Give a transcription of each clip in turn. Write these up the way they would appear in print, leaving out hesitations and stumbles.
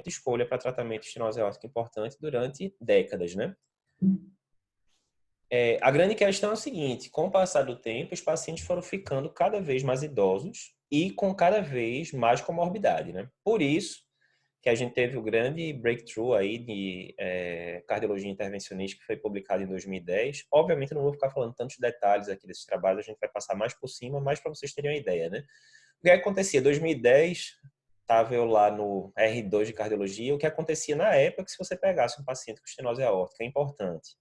escolha para tratamento de estenose aórtica importante durante décadas, né? A grande questão é o seguinte: com o passar do tempo, os pacientes foram ficando cada vez mais idosos e com cada vez mais comorbidade, né? Por isso que a gente teve o grande breakthrough aí de cardiologia intervencionista que foi publicado em 2010. Obviamente, eu não vou ficar falando tantos detalhes aqui desses trabalhos, a gente vai passar mais por cima, mas para vocês terem uma ideia, né? O que acontecia? Em 2010, estava eu lá no R2 de cardiologia, o que acontecia na época, se você pegasse um paciente com estenose aórtica, é importante,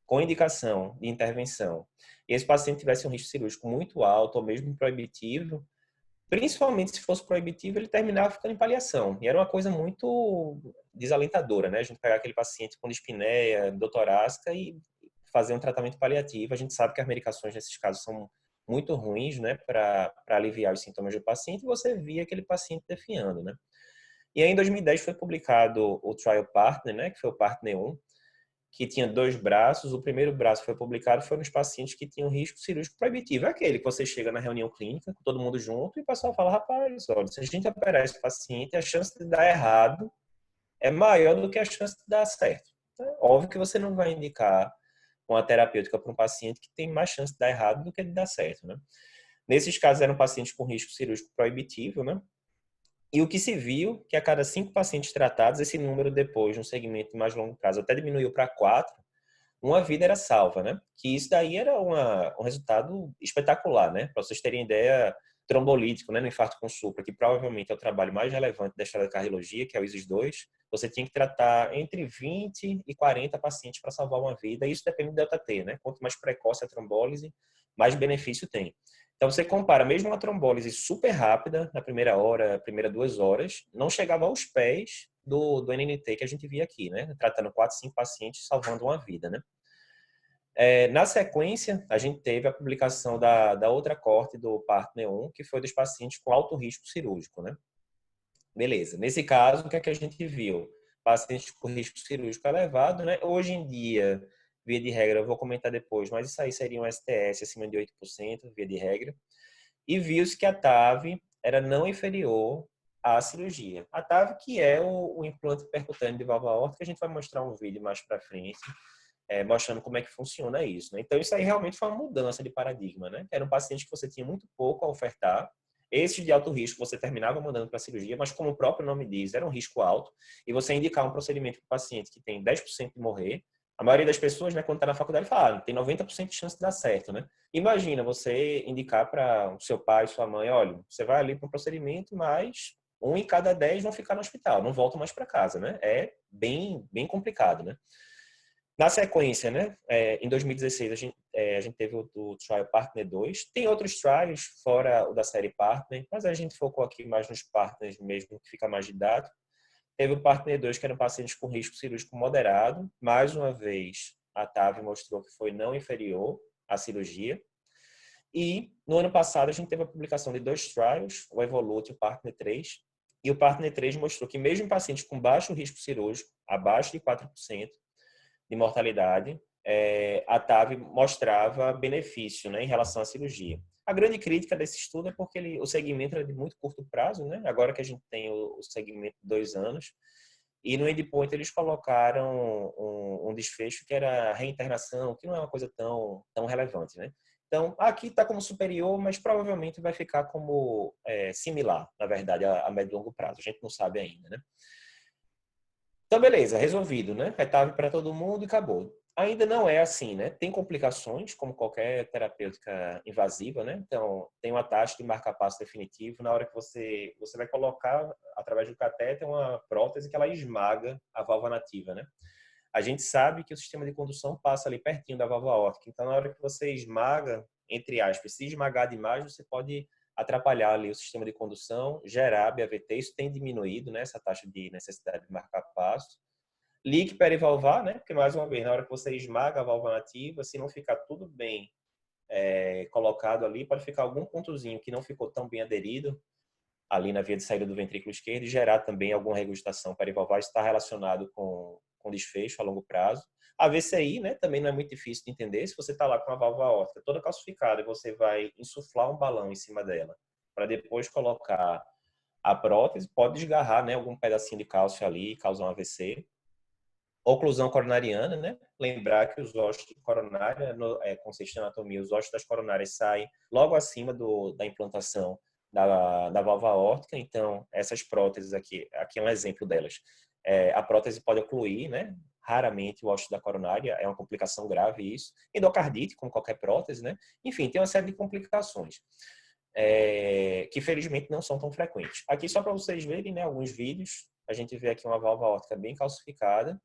com indicação de intervenção, e esse paciente tivesse um risco cirúrgico muito alto, ou mesmo proibitivo, principalmente se fosse proibitivo, ele terminava ficando em paliação. E era uma coisa muito desalentadora, né? A gente pegar aquele paciente com dispneia endotorácica e fazer um tratamento paliativo. A gente sabe que as medicações nesses casos são muito ruins, né? Para aliviar os sintomas do paciente, e você via aquele paciente definhando, né? E aí, em 2010, foi publicado o Trial Partner, né? Que foi o Partner 1, que tinha 2 braços. O primeiro braço foi publicado foi nos pacientes que tinham risco cirúrgico proibitivo. É aquele que você chega na reunião clínica, com todo mundo junto, e o pessoal fala: rapaz, olha, se a gente operar esse paciente, a chance de dar errado é maior do que a chance de dar certo. É óbvio que você não vai indicar uma terapêutica para um paciente que tem mais chance de dar errado do que de dar certo, né? Nesses casos, eram pacientes com risco cirúrgico proibitivo, né? E o que se viu, que a cada 5 pacientes tratados, esse número depois, no segmento de mais longo prazo, até diminuiu para 4, uma vida era salva, né? Que isso daí era um resultado espetacular, né? Para vocês terem ideia, trombolítico, né? No infarto com supra, que provavelmente é o trabalho mais relevante da história da cardiologia, que é o ISIS-2, você tinha que tratar entre 20 e 40 pacientes para salvar uma vida, e isso depende do delta T, né? Quanto mais precoce a trombólise, mais benefício tem. Então, você compara mesmo uma trombólise super rápida, na primeira hora, primeira 2 horas, não chegava aos pés do NNT que a gente via aqui, né? Tratando 4, 5 pacientes, salvando uma vida, né? Na sequência, a gente teve a publicação da outra corte do Partner 1, que foi dos pacientes com alto risco cirúrgico, né? Beleza. Nesse caso, o que é que a gente viu? Pacientes com risco cirúrgico elevado, né? Hoje em dia, via de regra, eu vou comentar depois, mas isso aí seria um STS acima de 8%, via de regra. E viu-se que a TAV era não inferior à cirurgia. A TAV, que é o implante percutâneo de válvula aórtica, que a gente vai mostrar um vídeo mais para frente, mostrando como é que funciona isso, né? Então, isso aí realmente foi uma mudança de paradigma, né? Era um paciente que você tinha muito pouco a ofertar. Esses de alto risco você terminava mandando para a cirurgia, mas como o próprio nome diz, era um risco alto. E você indicar um procedimento para o paciente que tem 10% de morrer, a maioria das pessoas, né, quando está na faculdade, fala: tem 90% de chance de dar certo, né? Imagina você indicar para o seu pai, sua mãe: olha, você vai ali para um procedimento, mas 1 em cada 10 vão ficar no hospital, não voltam mais para casa, né? É bem, bem complicado, né? Na sequência, né, em 2016, a gente teve o Trial Partner 2. Tem outros trials, fora o da série Partner, mas a gente focou aqui mais nos partners mesmo, que fica mais didático. Teve o Partner 2, que eram pacientes com risco cirúrgico moderado. Mais uma vez, a TAV mostrou que foi não inferior à cirurgia. E, no ano passado, a gente teve a publicação de 2 trials, o Evolute e o Partner 3. E o Partner 3 mostrou que mesmo em pacientes com baixo risco cirúrgico, abaixo de 4%, de mortalidade, a TAV mostrava benefício, né, em relação à cirurgia. A grande crítica desse estudo é porque o segmento era de muito curto prazo, né? Agora que a gente tem o segmento de 2 anos, e no endpoint eles colocaram um desfecho que era reinternação, que não é uma coisa tão relevante, né? Então, aqui está como superior, mas provavelmente vai ficar como similar, na verdade, a médio e longo prazo. A gente não sabe ainda, né? Então, beleza, resolvido, né? Retável para todo mundo e acabou. Ainda não é assim, né? Tem complicações, como qualquer terapêutica invasiva, né? Então, tem uma taxa de marca-passo definitivo. Na hora que você vai colocar, através do catéter, uma prótese que ela esmaga a válvula nativa, né? A gente sabe que o sistema de condução passa ali pertinho da válvula aórtica. Então, na hora que você esmaga, entre aspas, se esmagar demais, você pode atrapalhar ali o sistema de condução, gerar BAVT. Isso tem diminuído, né, essa taxa de necessidade de marcar passo. Leak perivalvar, né, porque mais uma vez, na hora que você esmaga a válvula nativa, se não ficar tudo bem colocado ali, pode ficar algum pontozinho que não ficou tão bem aderido ali na via de saída do ventrículo esquerdo e gerar também alguma regurgitação perivalvar. Isso está relacionado com desfecho a longo prazo. A VCI, né, também não é muito difícil de entender. Se você está lá com a válvula aórtica toda calcificada e você vai insuflar um balão em cima dela para depois colocar a prótese, pode desgarrar, né, algum pedacinho de cálcio ali e causar um AVC. Oclusão coronariana, né? Lembrar que os ossos de coronária, consiste de anatomia, os ossos das coronárias saem logo acima da implantação da válvula aórtica. Então, essas próteses aqui é um exemplo delas. A prótese pode ocluir, né? Raramente o osso da coronária, é uma complicação grave isso. Endocardite, como qualquer prótese, né? Enfim, tem uma série de complicações. Que felizmente não são tão frequentes. Aqui só para vocês verem, né, alguns vídeos, a gente vê aqui uma válvula aórtica bem calcificada,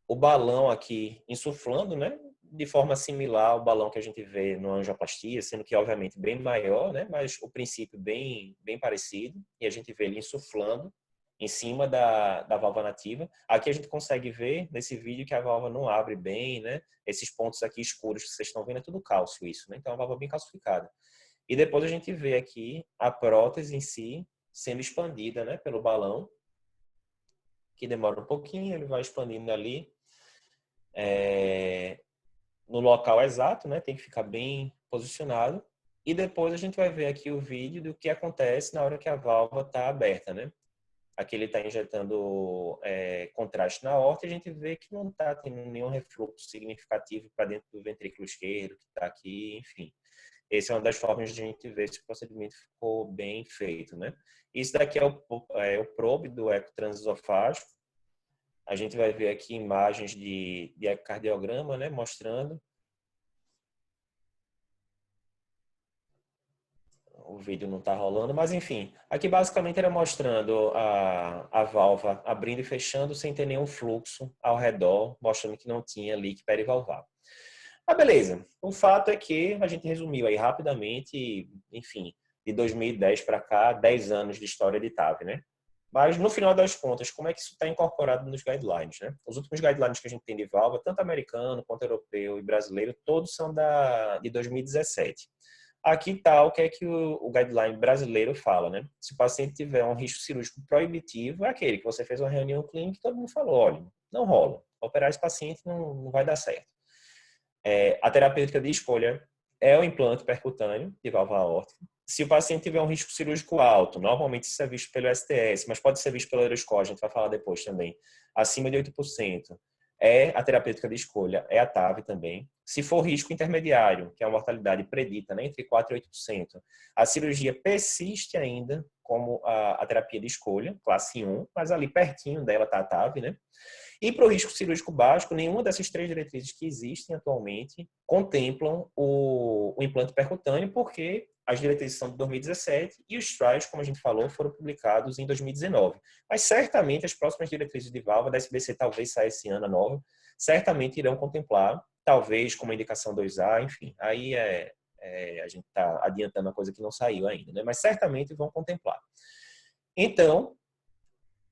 o balão aqui insuflando, né, de forma similar ao balão que a gente vê no angioplastia, sendo que obviamente bem maior, né, mas o princípio bem parecido, e a gente vê ele insuflando em cima da válvula nativa. Aqui a gente consegue ver nesse vídeo que a válvula não abre bem, né, esses pontos aqui escuros que vocês estão vendo é tudo cálcio isso, né, então é uma válvula bem calcificada. E depois a gente vê aqui a prótese em si sendo expandida, né, pelo balão, que demora um pouquinho, ele vai expandindo ali no local exato, né, tem que ficar bem posicionado. E depois a gente vai ver aqui o vídeo do que acontece na hora que a válvula está aberta, né. Aqui ele está injetando contraste na aorta e a gente vê que não está tendo nenhum refluxo significativo para dentro do ventrículo esquerdo, que está aqui, enfim. Essa é uma das formas de a gente ver se o procedimento ficou bem feito, né? Isso daqui é o probe do ecotransesofágico. A gente vai ver aqui imagens de ecocardiograma, né? Mostrando. O vídeo não está rolando, mas enfim. Aqui basicamente era mostrando a válvula abrindo e fechando sem ter nenhum fluxo ao redor, mostrando que não tinha leak perivalvar. Ah, beleza. O fato é que a gente resumiu aí rapidamente, enfim, de 2010 para cá, 10 anos de história de TAV, né? Mas, no final das contas, como é que isso está incorporado nos guidelines, né? Os últimos guidelines que a gente tem de válvula, tanto americano quanto europeu e brasileiro, todos são de 2017. Aqui está o que é que o guideline brasileiro fala, né? Se o paciente tiver um risco cirúrgico proibitivo, é aquele que você fez uma reunião clínica e todo mundo falou, olha, não rola, operar esse paciente não vai dar certo. A terapêutica de escolha é o implante percutâneo de válvula aórtica. Se o paciente tiver um risco cirúrgico alto, normalmente isso é visto pelo STS, mas pode ser visto pelo Euroscore, a gente vai falar depois também, acima de 8%, a terapêutica de escolha, é a TAV também. Se for risco intermediário, que é a mortalidade predita, né, entre 4% e 8%, a cirurgia persiste ainda como a terapia de escolha, classe 1, mas ali pertinho dela está a TAV, né? E para o risco cirúrgico básico, nenhuma dessas 3 diretrizes que existem atualmente contemplam o implante percutâneo, porque as diretrizes são de 2017 e os trials, como a gente falou, foram publicados em 2019. Mas certamente as próximas diretrizes de válvula, da SBC talvez saia esse ano a nova, certamente irão contemplar, talvez com uma indicação 2A, enfim. Aí a gente está adiantando uma coisa que não saiu ainda, né? Mas certamente vão contemplar. Então,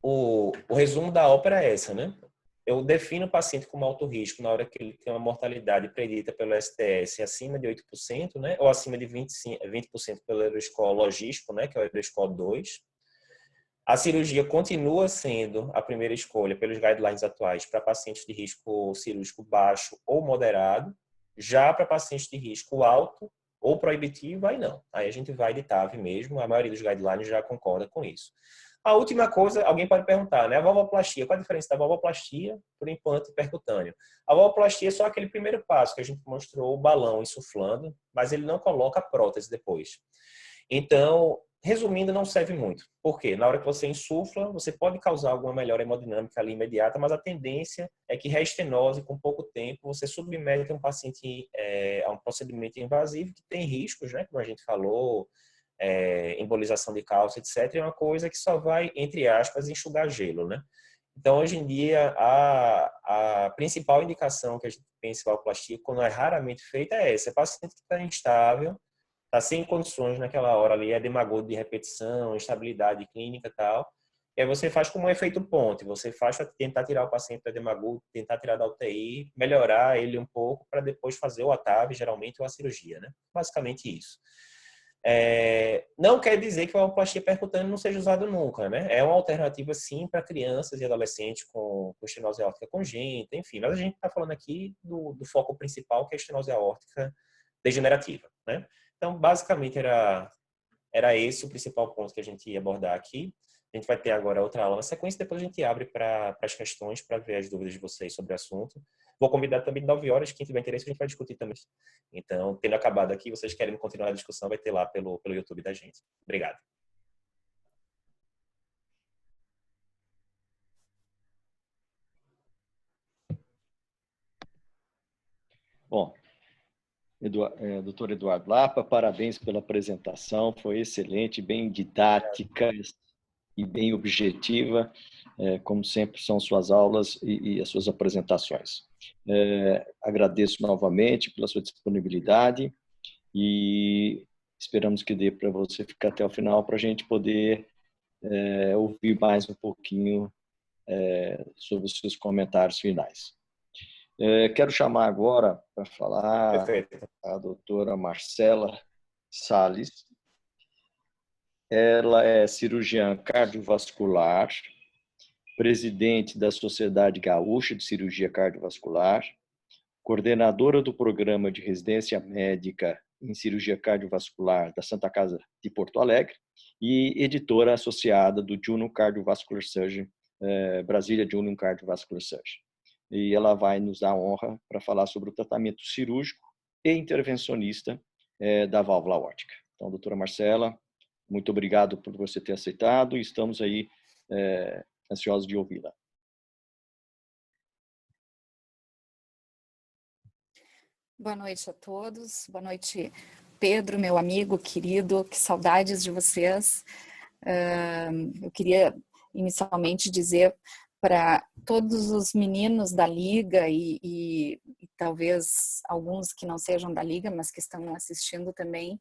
o resumo da ópera é essa, né? Eu defino o paciente como alto risco na hora que ele tem uma mortalidade predita pelo STS acima de 8%, né? Ou acima de 20% pelo Euroscore logístico, né? Que é o Euroscore 2. A cirurgia continua sendo a primeira escolha pelos guidelines atuais para pacientes de risco cirúrgico baixo ou moderado. Já para pacientes de risco alto ou proibitivo, aí não. Aí a gente vai de TAV mesmo, a maioria dos guidelines já concorda com isso. A última coisa, alguém pode perguntar, né? A valvoplastia, qual a diferença da valvoplastia para o implante percutâneo? A valvoplastia é só aquele primeiro passo que a gente mostrou o balão insuflando, mas ele não coloca a prótese depois. Então, resumindo, não serve muito. Por quê? Na hora que você insufla, você pode causar alguma melhora hemodinâmica ali imediata, mas a tendência é que reestenose, com pouco tempo, você submete um paciente a um procedimento invasivo que tem riscos, né? Como a gente falou, embolização de cálcio, etc. É uma coisa que só vai, entre aspas, enxugar gelo, né? Então, hoje em dia, a principal indicação que a gente pensa em valvoplastia, quando é raramente feita, é essa. É paciente que está instável, está sem condições naquela hora ali, é demagogo de repetição, instabilidade clínica e tal. E aí você faz como um efeito ponte, você faz para tentar tirar o paciente da demagogo, tentar tirar da UTI, melhorar ele um pouco para depois fazer o ATAV, geralmente, ou a cirurgia, né? Basicamente isso. Não quer dizer que a valvoplastia percutânea não seja usada nunca, né? É uma alternativa, sim, para crianças e adolescentes com estenose aórtica congênita, enfim. Mas a gente está falando aqui do foco principal, que é a estenose aórtica degenerativa, né? Então, basicamente, era era esse o principal ponto que a gente ia abordar aqui. A gente vai ter agora outra aula na sequência, depois a gente abre para as questões, para ver as dúvidas de vocês sobre o assunto. Vou convidar também 9 horas, quem tiver interesse, a gente vai discutir também. Então, tendo acabado aqui, vocês querem continuar a discussão, vai ter lá pelo YouTube da gente. Obrigado. Bom, doutor Eduardo Lapa, parabéns pela apresentação, foi excelente, bem didática e bem objetiva, como sempre são suas aulas e as suas apresentações. Agradeço novamente pela sua disponibilidade e esperamos que dê para você ficar até o final para a gente poder ouvir mais um pouquinho sobre os seus comentários finais. Quero chamar agora para falar Perfeito. a doutora Marcela Salles. Ela é cirurgiã cardiovascular, presidente da Sociedade Gaúcha de Cirurgia Cardiovascular, coordenadora do programa de residência médica em cirurgia cardiovascular da Santa Casa de Porto Alegre e editora associada do Journal Cardiovascular Surgeon, Brasília Journal Cardiovascular Surgeon. E ela vai nos dar a honra para falar sobre o tratamento cirúrgico e intervencionista da válvula aórtica. Então, doutora Marcela, muito obrigado por você ter aceitado e estamos aí ansiosos de ouvi-la. Boa noite a todos. Boa noite, Pedro, meu amigo querido. Que saudades de vocês. Eu queria inicialmente dizer para todos os meninos da Liga e talvez alguns que não sejam da Liga, mas que estão assistindo também,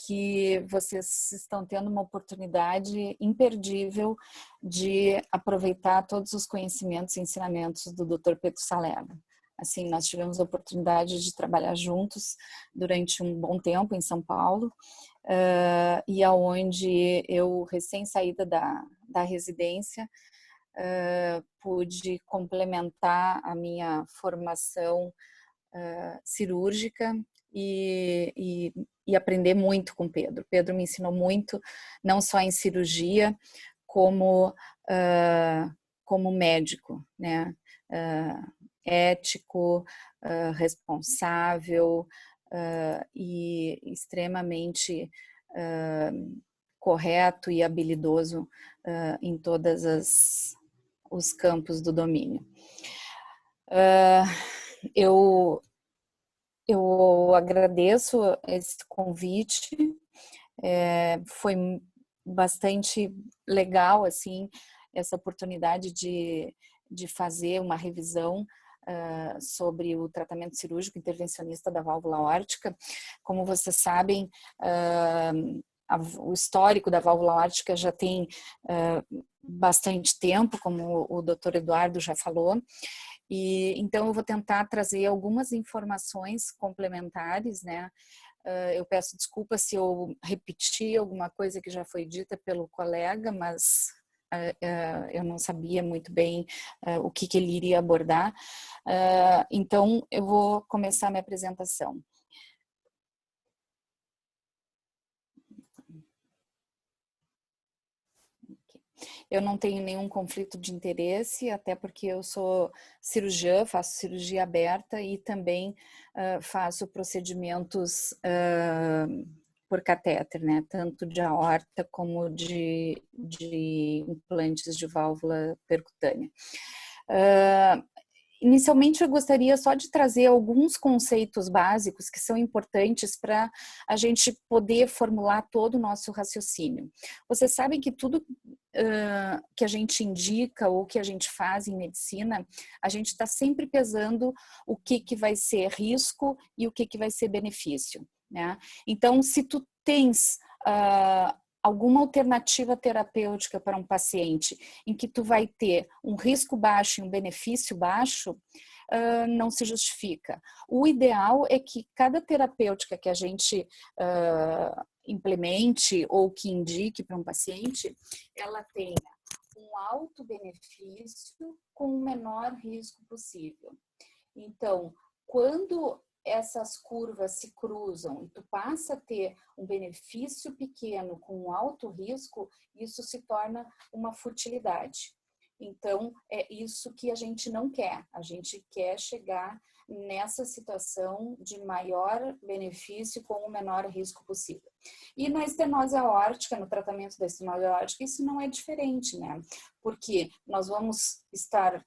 que vocês estão tendo uma oportunidade imperdível de aproveitar todos os conhecimentos e ensinamentos do Dr. Pedro Salerno. Assim, nós tivemos a oportunidade de trabalhar juntos durante um bom tempo em São Paulo, e aonde eu, recém-saída da residência, pude complementar a minha formação cirúrgica e aprender muito com Pedro. Pedro me ensinou muito, não só em cirurgia, como médico, né? Ético, responsável e extremamente correto e habilidoso em todos os campos do domínio. Eu agradeço esse convite, foi bastante legal, assim, essa oportunidade de fazer uma revisão sobre o tratamento cirúrgico intervencionista da válvula aórtica. Como vocês sabem, o histórico da válvula aórtica já tem bastante tempo, como o Dr. Eduardo já falou, e então eu vou tentar trazer algumas informações complementares, né? Eu peço desculpa se eu repetir alguma coisa que já foi dita pelo colega, mas eu não sabia muito bem o que ele iria abordar. Então, eu vou começar a minha apresentação. Eu não tenho nenhum conflito de interesse, até porque eu sou cirurgiã, faço cirurgia aberta e também faço procedimentos por catéter, né? Tanto de aorta como de implantes de válvula percutânea. Inicialmente, eu gostaria só de trazer alguns conceitos básicos que são importantes para a gente poder formular todo o nosso raciocínio. Vocês sabem que tudo que a gente indica ou que a gente faz em medicina, a gente está sempre pesando o que vai ser risco e o que vai ser benefício, né? Então, se tu tens alguma alternativa terapêutica para um paciente em que tu vai ter um risco baixo e um benefício baixo, não se justifica. O ideal é que cada terapêutica que a gente implemente ou que indique para um paciente, ela tenha um alto benefício com o menor risco possível. Então, quando essas curvas se cruzam e tu passa a ter um benefício pequeno com um alto risco, isso se torna uma futilidade. Então, é isso que a gente não quer. A gente quer chegar nessa situação de maior benefício com o menor risco possível. E na estenose aórtica, no tratamento da estenose aórtica, isso não é diferente, né? Porque nós vamos estar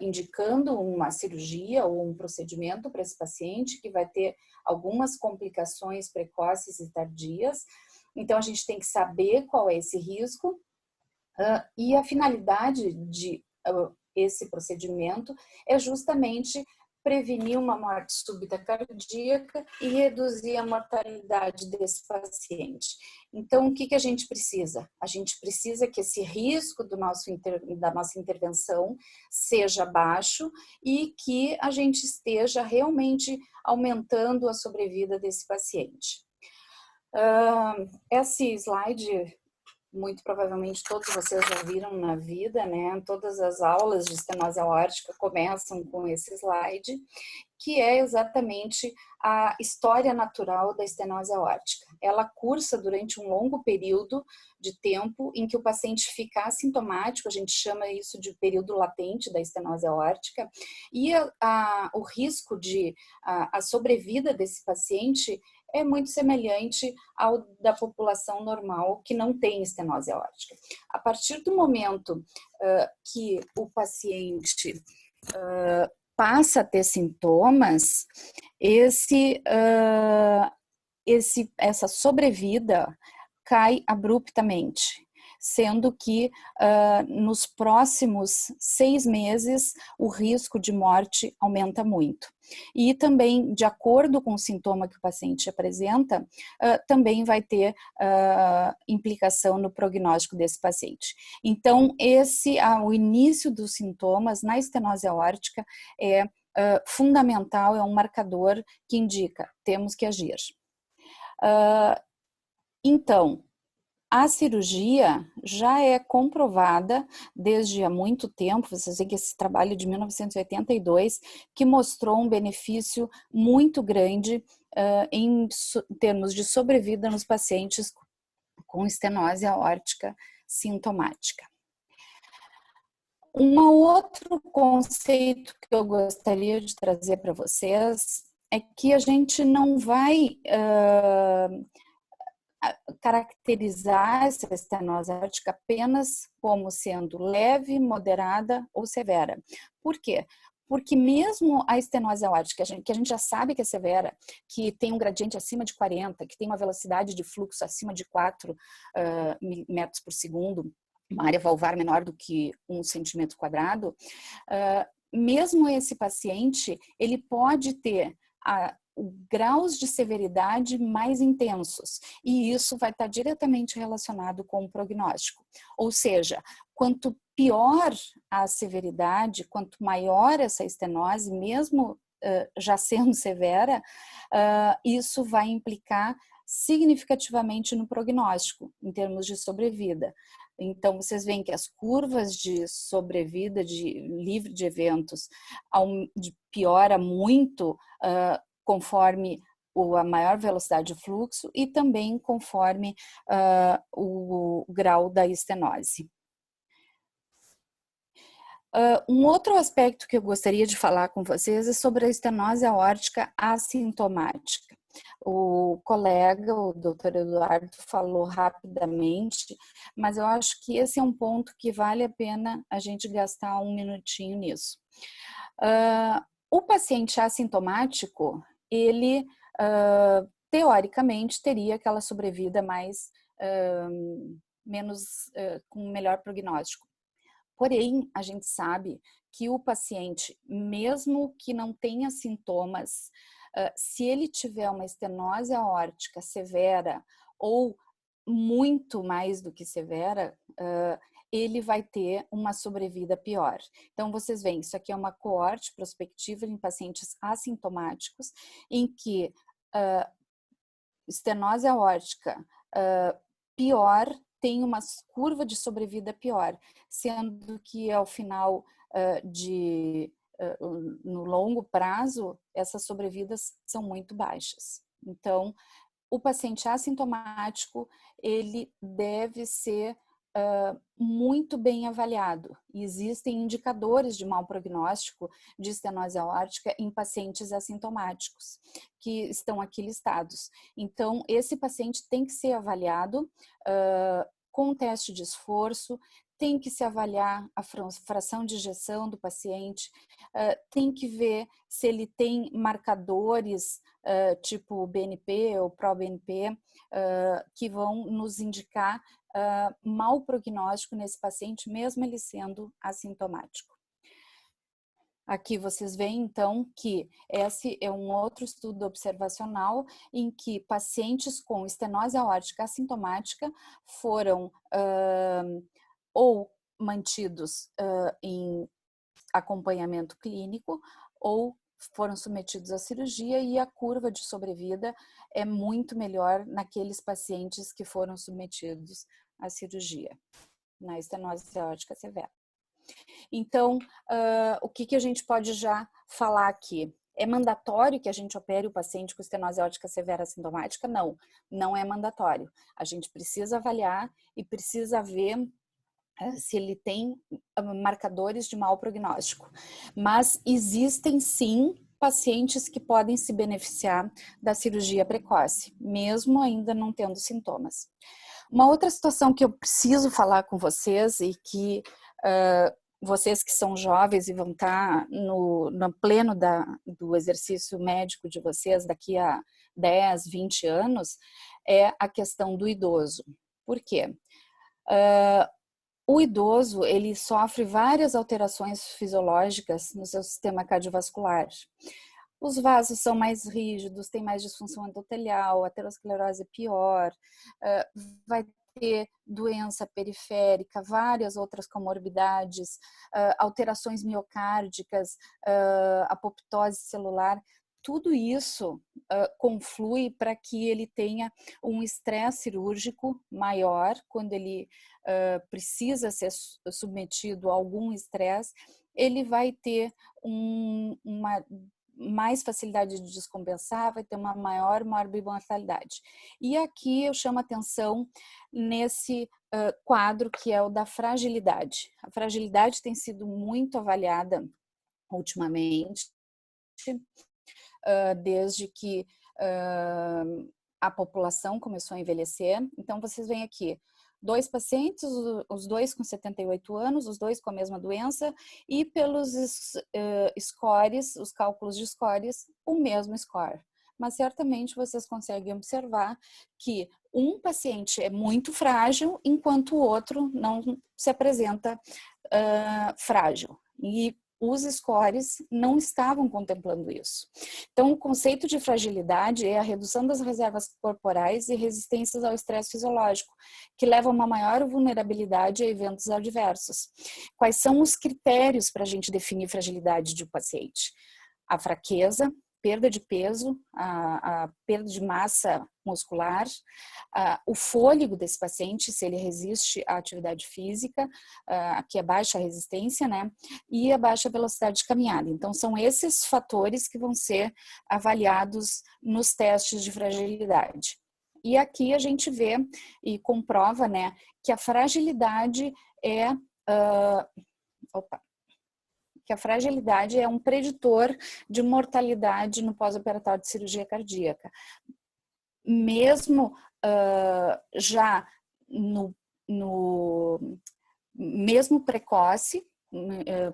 indicando uma cirurgia ou um procedimento para esse paciente que vai ter algumas complicações precoces e tardias. Então, a gente tem que saber qual é esse risco. E a finalidade de esse procedimento é justamente prevenir uma morte súbita cardíaca e reduzir a mortalidade desse paciente. Então, o que a gente precisa? A gente precisa que esse risco da nossa intervenção seja baixo e que a gente esteja realmente aumentando a sobrevida desse paciente. Esse slide, muito provavelmente todos vocês já viram na vida, né? Todas as aulas de estenose aórtica começam com esse slide, que é exatamente a história natural da estenose aórtica. Ela cursa durante um longo período de tempo em que o paciente fica assintomático, a gente chama isso de período latente da estenose aórtica, e o risco de a sobrevida desse paciente é muito semelhante ao da população normal que não tem estenose aórtica. A partir do momento que o paciente passa a ter sintomas, essa sobrevida cai abruptamente, sendo que nos próximos 6 meses o risco de morte aumenta muito. E também, de acordo com o sintoma que o paciente apresenta, também vai ter implicação no prognóstico desse paciente. Então, o início dos sintomas na estenose aórtica é fundamental, é um marcador que indica, temos que agir. Então, a cirurgia já é comprovada desde há muito tempo, vocês veem que esse trabalho de 1982, que mostrou um benefício muito grande em termos de sobrevida nos pacientes com estenose aórtica sintomática. Um outro conceito que eu gostaria de trazer para vocês é que a gente não vai caracterizar essa estenose aórtica apenas como sendo leve, moderada ou severa. Por quê? Porque mesmo a estenose aórtica, que a gente já sabe que é severa, que tem um gradiente acima de 40, que tem uma velocidade de fluxo acima de 4 metros por segundo, uma área valvar menor do que 1 centímetro quadrado, mesmo esse paciente, ele pode ter graus de severidade mais intensos, e isso vai estar diretamente relacionado com o prognóstico. Ou seja, quanto pior a severidade, quanto maior essa estenose, mesmo já sendo severa, isso vai implicar significativamente no prognóstico, em termos de sobrevida. Então, vocês veem que as curvas de sobrevida livre de eventos piora muito conforme a maior velocidade de fluxo e também conforme o grau da estenose. Um outro aspecto que eu gostaria de falar com vocês é sobre a estenose aórtica assintomática. O colega, o Dr. Eduardo, falou rapidamente, mas eu acho que esse é um ponto que vale a pena a gente gastar um minutinho nisso. O paciente assintomático, ele teoricamente teria aquela sobrevida com melhor prognóstico. Porém, a gente sabe que o paciente, mesmo que não tenha sintomas, se ele tiver uma estenose aórtica severa ou muito mais do que severa, ele vai ter uma sobrevida pior. Então, vocês veem, isso aqui é uma coorte prospectiva em pacientes assintomáticos, em que estenose aórtica pior tem uma curva de sobrevida pior, sendo que ao final de no longo prazo, essas sobrevidas são muito baixas. Então, o paciente assintomático, ele deve ser muito bem avaliado. E existem indicadores de mau prognóstico de estenose aórtica em pacientes assintomáticos, que estão aqui listados. Então, esse paciente tem que ser avaliado com teste de esforço, tem que se avaliar a fração de ejeção do paciente, tem que ver se ele tem marcadores tipo BNP ou pró-BNP, que vão nos indicar mau prognóstico nesse paciente, mesmo ele sendo assintomático. Aqui vocês veem, então, que esse é um outro estudo observacional em que pacientes com estenose aórtica assintomática foram ou mantidos em acompanhamento clínico ou foram submetidos à cirurgia, e a curva de sobrevida é muito melhor naqueles pacientes que foram submetidos à cirurgia, na estenose aórtica severa. Então, o que a gente pode já falar aqui? É mandatório que a gente opere o paciente com estenose aórtica severa assintomática? Não, não é mandatório. A gente precisa avaliar e precisa ver se ele tem marcadores de mau prognóstico. Mas existem sim pacientes que podem se beneficiar da cirurgia precoce, mesmo ainda não tendo sintomas. Uma outra situação que eu preciso falar com vocês e que vocês que são jovens e vão estar no pleno do exercício médico de vocês daqui a 10, 20 anos, é a questão do idoso. Por quê? O idoso, ele sofre várias alterações fisiológicas no seu sistema cardiovascular. Os vasos são mais rígidos, tem mais disfunção endotelial, a aterosclerose é pior, vai ter doença periférica, várias outras comorbidades, alterações miocárdicas, apoptose celular. Tudo isso conflui para que ele tenha um estresse cirúrgico maior quando ele precisa ser submetido a algum estresse. Ele vai ter uma mais facilidade de descompensar, vai ter uma maior morbimortalidade. E aqui eu chamo a atenção nesse quadro que é o da fragilidade. A fragilidade tem sido muito avaliada ultimamente, desde que a população começou a envelhecer. Então, vocês veem aqui, 2 pacientes, os 2 com 78 anos, os 2 com a mesma doença, e pelos scores, os cálculos de scores, o mesmo score. Mas certamente vocês conseguem observar que um paciente é muito frágil, enquanto o outro não se apresenta frágil. E os scores não estavam contemplando isso. Então, o conceito de fragilidade é a redução das reservas corporais e resistências ao estresse fisiológico, que leva a uma maior vulnerabilidade a eventos adversos. Quais são os critérios para a gente definir fragilidade de um paciente? A fraqueza, perda de peso, a perda de massa muscular, o fôlego desse paciente, se ele resiste à atividade física, aqui é baixa resistência, né? E a baixa velocidade de caminhada. Então, são esses fatores que vão ser avaliados nos testes de fragilidade. E aqui a gente vê e comprova, né, que a fragilidade é... que a fragilidade é um preditor de mortalidade no pós-operatório de cirurgia cardíaca. Mesmo já mesmo precoce,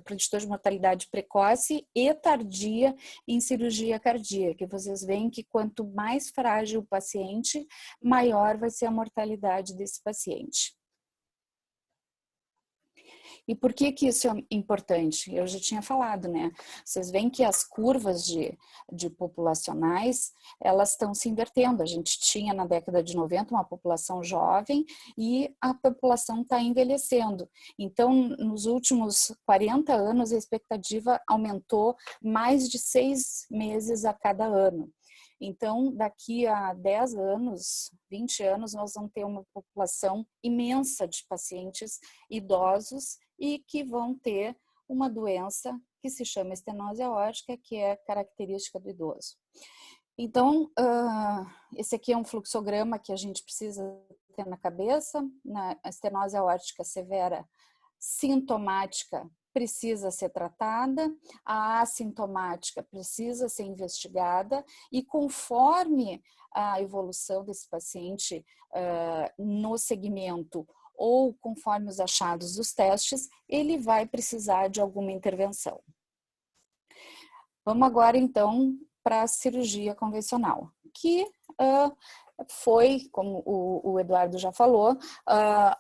preditor de mortalidade precoce e tardia em cirurgia cardíaca. Vocês veem que quanto mais frágil o paciente, maior vai ser a mortalidade desse paciente. E por que isso é importante? Eu já tinha falado, né? Vocês veem que as curvas de populacionais, elas estão se invertendo. A gente tinha na década de 90 uma população jovem e a população está envelhecendo. Então, nos últimos 40 anos, a expectativa aumentou mais de 6 meses a cada ano. Então, daqui a 10 anos, 20 anos, nós vamos ter uma população imensa de pacientes idosos e que vão ter uma doença que se chama estenose aórtica, que é característica do idoso. Então, esse aqui é um fluxograma que a gente precisa ter na cabeça. Na estenose aórtica severa sintomática precisa ser tratada, a assintomática precisa ser investigada e conforme a evolução desse paciente no segmento ou conforme os achados dos testes, ele vai precisar de alguma intervenção. Vamos agora então para a cirurgia convencional, que foi, como o Eduardo já falou,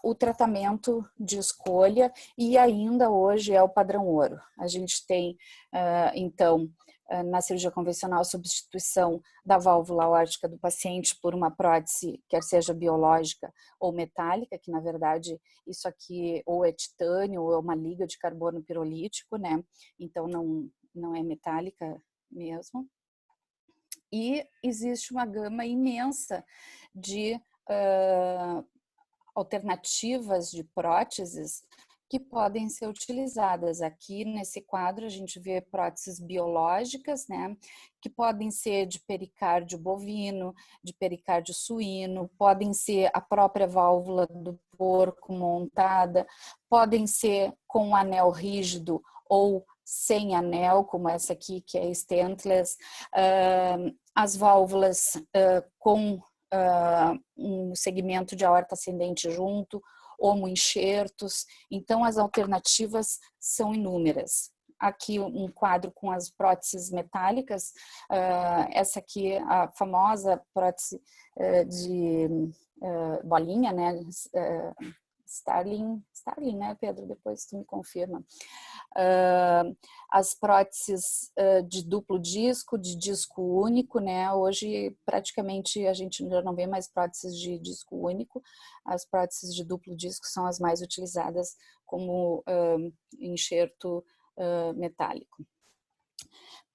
o tratamento de escolha e ainda hoje é o padrão ouro. A gente tem, então, na cirurgia convencional, a substituição da válvula aórtica do paciente por uma prótese, quer seja biológica ou metálica, que na verdade isso aqui ou é titânio ou é uma liga de carbono pirolítico, né? Então não é metálica mesmo. E existe uma gama imensa de alternativas de próteses que podem ser utilizadas. Aqui nesse quadro a gente vê próteses biológicas, né, que podem ser de pericárdio bovino, de pericárdio suíno, podem ser a própria válvula do porco montada, podem ser com um anel rígido ou sem anel, como essa aqui, que é stentless, as válvulas com um segmento de aorta ascendente junto, homoenxertos. Então, as alternativas são inúmeras. Aqui um quadro com as próteses metálicas, essa aqui, a famosa prótese de bolinha, né? Starling, né, Pedro? Depois tu me confirma. As próteses de duplo disco, de disco único, né? Hoje praticamente a gente já não vê mais próteses de disco único. As próteses de duplo disco são as mais utilizadas como enxerto metálico.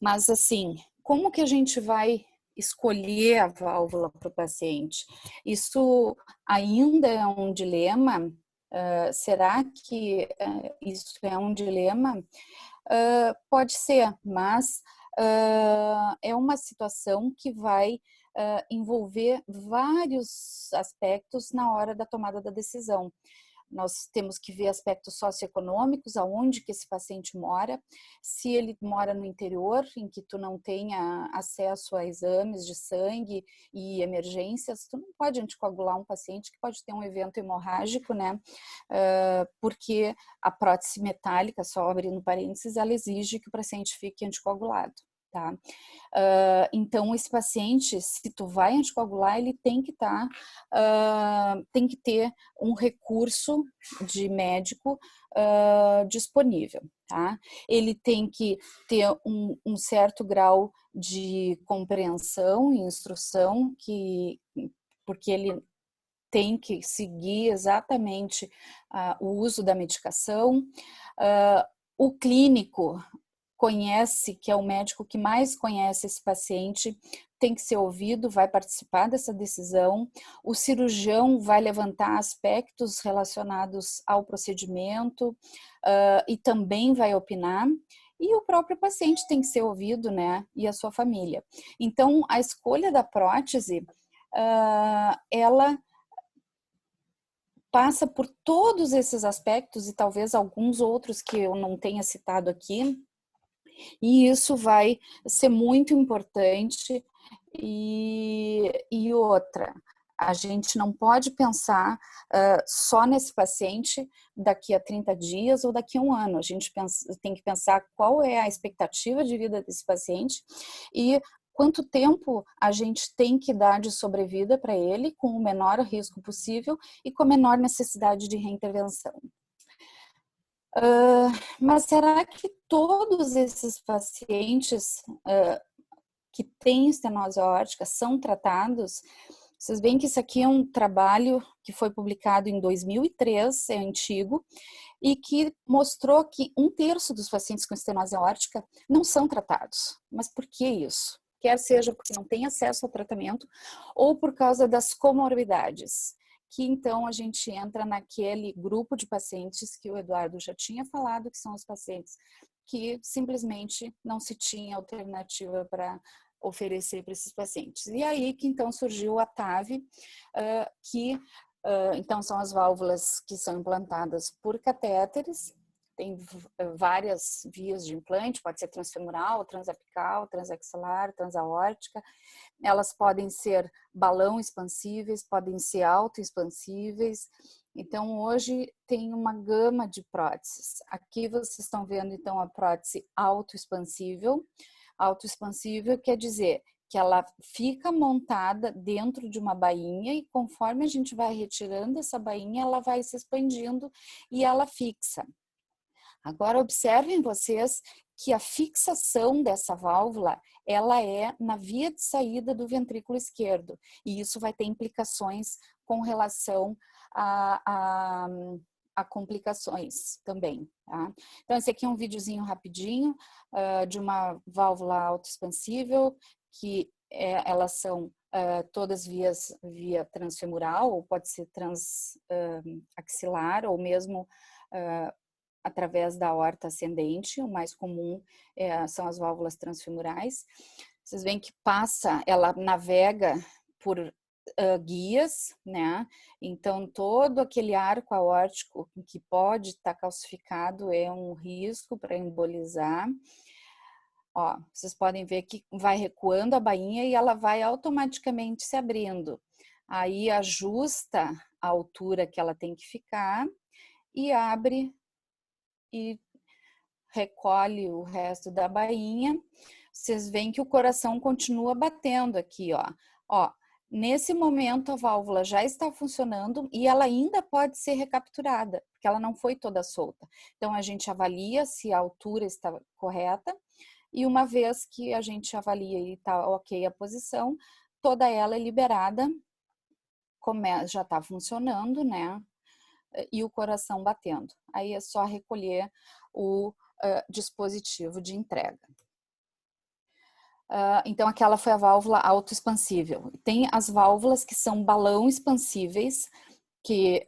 Mas assim, como que a gente vai escolher a válvula para o paciente? Isso ainda é um dilema. Será que isso é um dilema? Pode ser, mas é uma situação que vai envolver vários aspectos na hora da tomada da decisão. Nós temos que ver aspectos socioeconômicos, aonde que esse paciente mora, se ele mora no interior, em que tu não tenha acesso a exames de sangue e emergências, tu não pode anticoagular um paciente que pode ter um evento hemorrágico, né? Porque a prótese metálica, só abrindo parênteses, ela exige que o paciente fique anticoagulado. Tá? Então, esse paciente, se tu vai anticoagular, ele tem que tem que ter um recurso de médico disponível, tá? Ele tem que ter um certo grau de compreensão e instrução, porque ele tem que seguir exatamente o uso da medicação. O clínico conhece, que é o médico que mais conhece esse paciente, tem que ser ouvido, vai participar dessa decisão. O cirurgião vai levantar aspectos relacionados ao procedimento e também vai opinar. E o próprio paciente tem que ser ouvido, né? E a sua família. Então, a escolha da prótese, ela passa por todos esses aspectos e talvez alguns outros que eu não tenha citado aqui. E isso vai ser muito importante. E outra, a gente não pode pensar só nesse paciente daqui a 30 dias ou daqui a um ano. A gente tem que pensar qual é a expectativa de vida desse paciente e quanto tempo a gente tem que dar de sobrevida para ele com o menor risco possível e com a menor necessidade de reintervenção. Mas será que todos esses pacientes que têm estenose aórtica são tratados? Vocês veem que isso aqui é um trabalho que foi publicado em 2003, é antigo, e que mostrou que 1/3 dos pacientes com estenose aórtica não são tratados. Mas por que isso? Quer seja porque não tem acesso ao tratamento ou por causa das comorbidades, aqui, então, a gente entra naquele grupo de pacientes que o Eduardo já tinha falado, que são os pacientes que simplesmente não se tinha alternativa para oferecer para esses pacientes. E aí que então surgiu a TAV, que então são as válvulas que são implantadas por catéteres. Tem várias vias de implante, pode ser transfemoral, transapical, transaxilar, transaórtica. Elas podem ser balão expansíveis, podem ser autoexpansíveis. Então, hoje tem uma gama de próteses. Aqui vocês estão vendo, então, a prótese autoexpansível. Autoexpansível quer dizer que ela fica montada dentro de uma bainha e conforme a gente vai retirando essa bainha, ela vai se expandindo e ela fixa. Agora, observem vocês que a fixação dessa válvula, ela é na via de saída do ventrículo esquerdo. E isso vai ter implicações com relação a complicações também. Tá? Então, esse aqui é um videozinho rapidinho de uma válvula autoexpansível, que elas são todas via transfemoral, ou pode ser transaxilar, ou mesmo através da aorta ascendente. O mais comum são as válvulas transfemorais. Vocês veem que ela navega por guias, né? Então, todo aquele arco aórtico que pode estar calcificado é um risco para embolizar. Ó, vocês podem ver que vai recuando a bainha e ela vai automaticamente se abrindo. Aí ajusta a altura que ela tem que ficar e abre e recolhe o resto da bainha. Vocês veem que o coração continua batendo aqui, ó. Ó, nesse momento a válvula já está funcionando e ela ainda pode ser recapturada, porque ela não foi toda solta. Então a gente avalia se a altura está correta e uma vez que a gente avalia e está ok a posição, toda ela é liberada, já está funcionando, né? E o coração batendo. Aí é só recolher o dispositivo de entrega. Então, aquela foi a válvula autoexpansível. Tem as válvulas que são balão expansíveis, que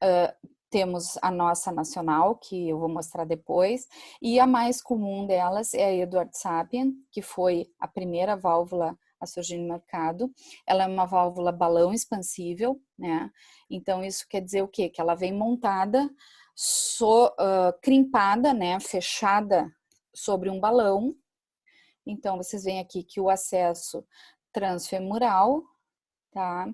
temos a nossa nacional, que eu vou mostrar depois, e a mais comum delas é a Edwards Sapien, que foi a primeira válvula a surgir no mercado. Ela é uma válvula balão expansível, né? Então, isso quer dizer o quê? Que ela vem montada, crimpada, né? Fechada sobre um balão. Então, vocês veem aqui que o acesso transfemoral, tá?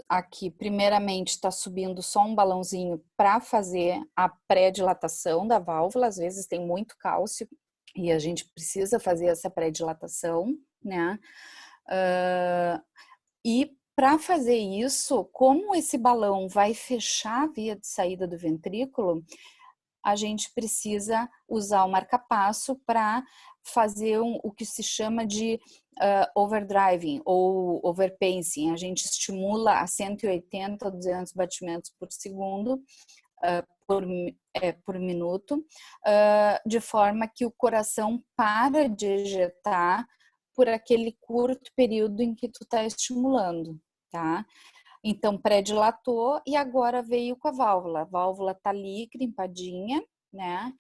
Aqui, primeiramente, está subindo só um balãozinho para fazer a pré-dilatação da válvula. Às vezes tem muito cálcio e a gente precisa fazer essa pré-dilatação, né? E para fazer isso, como esse balão vai fechar a via de saída do ventrículo, a gente precisa usar o marca-passo para fazer o que se chama de overdriving ou overpacing. A gente estimula a 180 a 200 batimentos por segundo por minuto, de forma que o coração para de ejetar por aquele curto período em que tu está estimulando, tá? Então, pré-dilatou e agora veio com a válvula. A válvula tá ali, crimpadinha, né?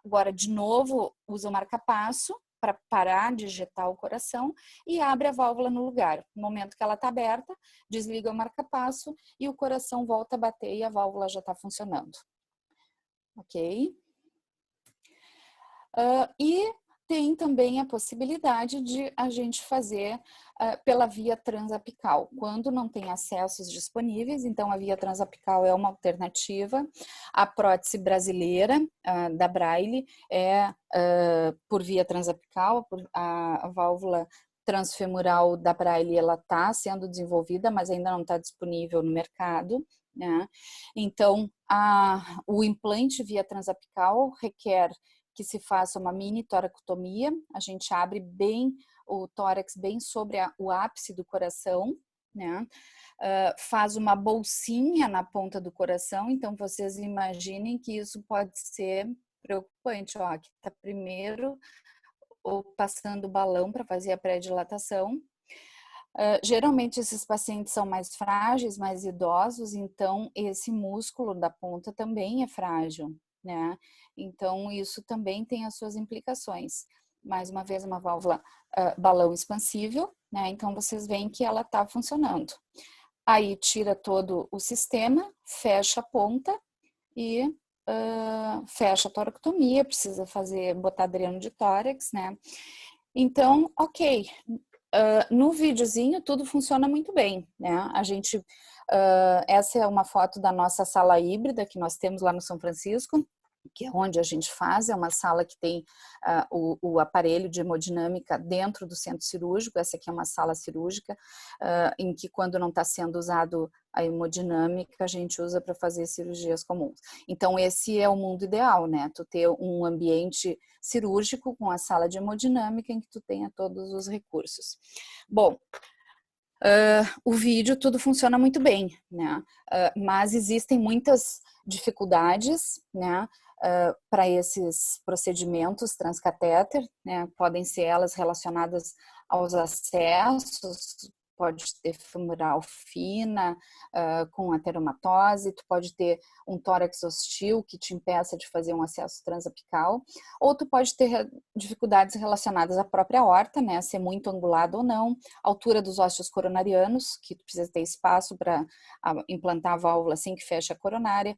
Agora, de novo, usa o marca-passo para parar de ejetar o coração e abre a válvula no lugar. No momento que ela está aberta, desliga o marca-passo e o coração volta a bater e a válvula já está funcionando. Ok? E tem também a possibilidade de a gente fazer pela via transapical, quando não tem acessos disponíveis. Então, a via transapical é uma alternativa. A prótese brasileira da Braille é por via transapical, a válvula transfemoral da Braille ela está sendo desenvolvida, mas ainda não está disponível no mercado, né? Então, o implante via transapical requer que se faça uma mini toracotomia. A gente abre bem o tórax bem sobre o ápice do coração, né? Faz uma bolsinha na ponta do coração. Então, vocês imaginem que isso pode ser preocupante. Ó, aqui está primeiro ou passando o balão para fazer a pré-dilatação. Geralmente esses pacientes são mais frágeis, mais idosos, então esse músculo da ponta também é frágil, né? Então isso também tem as suas implicações. Mais uma vez, uma válvula balão expansível, né? Então vocês veem que ela está funcionando. Aí tira todo o sistema, fecha a ponta e fecha a toracotomia, precisa botar dreno de tórax, né? Então, ok. No videozinho tudo funciona muito bem, né? Essa é uma foto da nossa sala híbrida que nós temos lá no São Francisco, que é onde a gente faz, é uma sala que tem o aparelho de hemodinâmica dentro do centro cirúrgico. Essa aqui é uma sala cirúrgica, em que quando não está sendo usado a hemodinâmica, a gente usa para fazer cirurgias comuns. Então esse é o mundo ideal, né? Tu ter um ambiente cirúrgico com a sala de hemodinâmica em que tu tenha todos os recursos. Bom, o vídeo tudo funciona muito bem, né? Mas existem muitas dificuldades, né? Para esses procedimentos transcatéter, né? Podem ser elas relacionadas aos acessos, pode ter femoral fina, com ateromatose, tu pode ter um tórax hostil que te impeça de fazer um acesso transapical, ou tu pode ter dificuldades relacionadas à própria aorta, né, ser muito angulado ou não, altura dos ósseos coronarianos, que tu precisa ter espaço para implantar a válvula assim que fecha a coronária,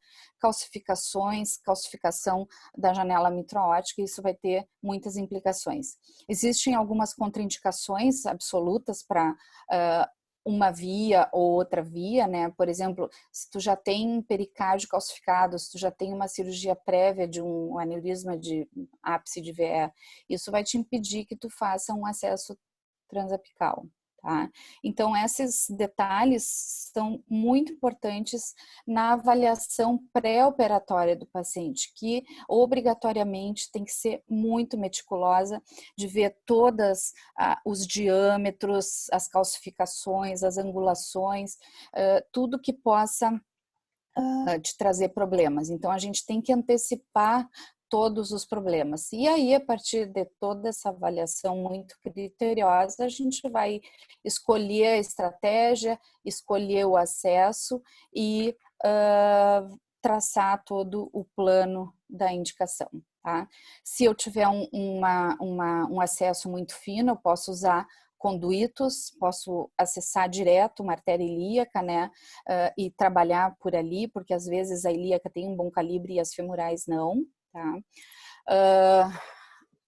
calcificação da janela mitroótica, isso vai ter muitas implicações. Existem algumas contraindicações absolutas para uma via ou outra via, né? Por exemplo, se tu já tem pericárdio calcificado, se tu já tem uma cirurgia prévia de um aneurisma de ápice de VE, isso vai te impedir que tu faça um acesso transapical. Tá? Então, esses detalhes são muito importantes na avaliação pré-operatória do paciente, que obrigatoriamente tem que ser muito meticulosa, de ver todos os diâmetros, as calcificações, as angulações, tudo que possa te trazer problemas. Então, a gente tem que antecipar todos os problemas. E aí, a partir de toda essa avaliação muito criteriosa, a gente vai escolher a estratégia, escolher o acesso e traçar todo o plano da indicação. Tá? Se eu tiver um acesso muito fino, eu posso usar conduítos, posso acessar direto uma artéria ilíaca, né, e trabalhar por ali, porque às vezes a ilíaca tem um bom calibre e as femorais não, tá?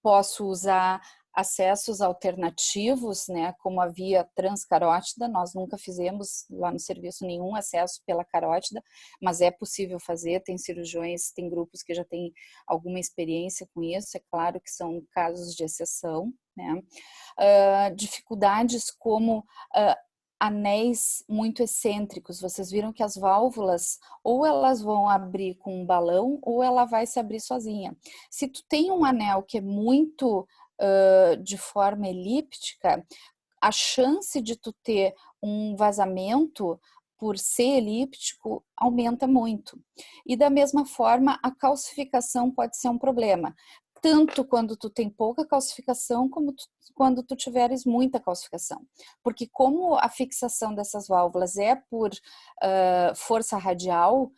Posso usar acessos alternativos, né, como a via transcarótida. Nós nunca fizemos lá no serviço nenhum acesso pela carótida, mas é possível fazer, tem cirurgiões, tem grupos que já têm alguma experiência com isso, é claro que são casos de exceção, né. Dificuldades como anéis muito excêntricos. Vocês viram que as válvulas ou elas vão abrir com um balão ou ela vai se abrir sozinha. Se tu tem um anel que é muito de forma elíptica, a chance de tu ter um vazamento por ser elíptico aumenta muito. E da mesma forma, a calcificação pode ser um problema, tanto quando tu tem pouca calcificação, como quando tu tiveres muita calcificação. Porque como a fixação dessas válvulas é por força radial,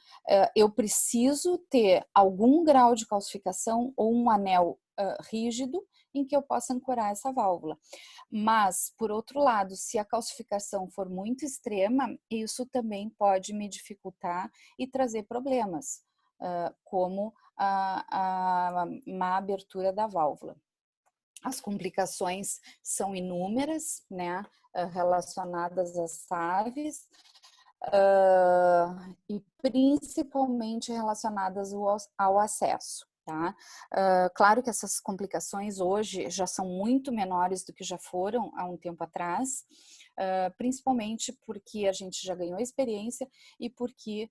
eu preciso ter algum grau de calcificação ou um anel rígido em que eu possa ancorar essa válvula. Mas, por outro lado, se a calcificação for muito extrema, isso também pode me dificultar e trazer problemas, como a má abertura da válvula. As complicações são inúmeras, né, relacionadas às SAVs, e principalmente relacionadas ao acesso. Tá? Claro que essas complicações hoje já são muito menores do que já foram há um tempo atrás, principalmente porque a gente já ganhou experiência e porque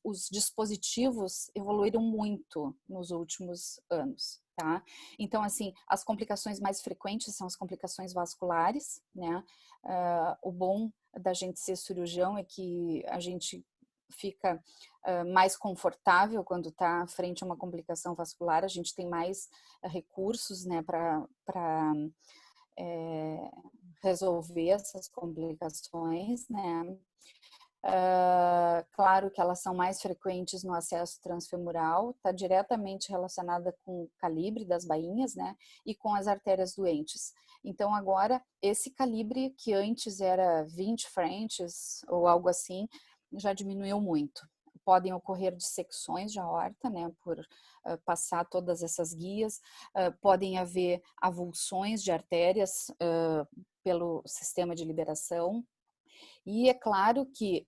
os dispositivos evoluíram muito nos últimos anos. Tá? Então, assim, as complicações mais frequentes são as complicações vasculares, né? O bom da gente ser cirurgião é que a gente fica mais confortável quando está frente a uma complicação vascular, a gente tem mais recursos, né, para resolver essas complicações, né? Claro que elas são mais frequentes no acesso transfemoral, está diretamente relacionada com o calibre das bainhas, né, e com as artérias doentes. Então agora, esse calibre que antes era 20 Frenches ou algo assim, já diminuiu muito. Podem ocorrer dissecções de aorta, né, por passar todas essas guias, podem haver avulsões de artérias pelo sistema de liberação. E é claro que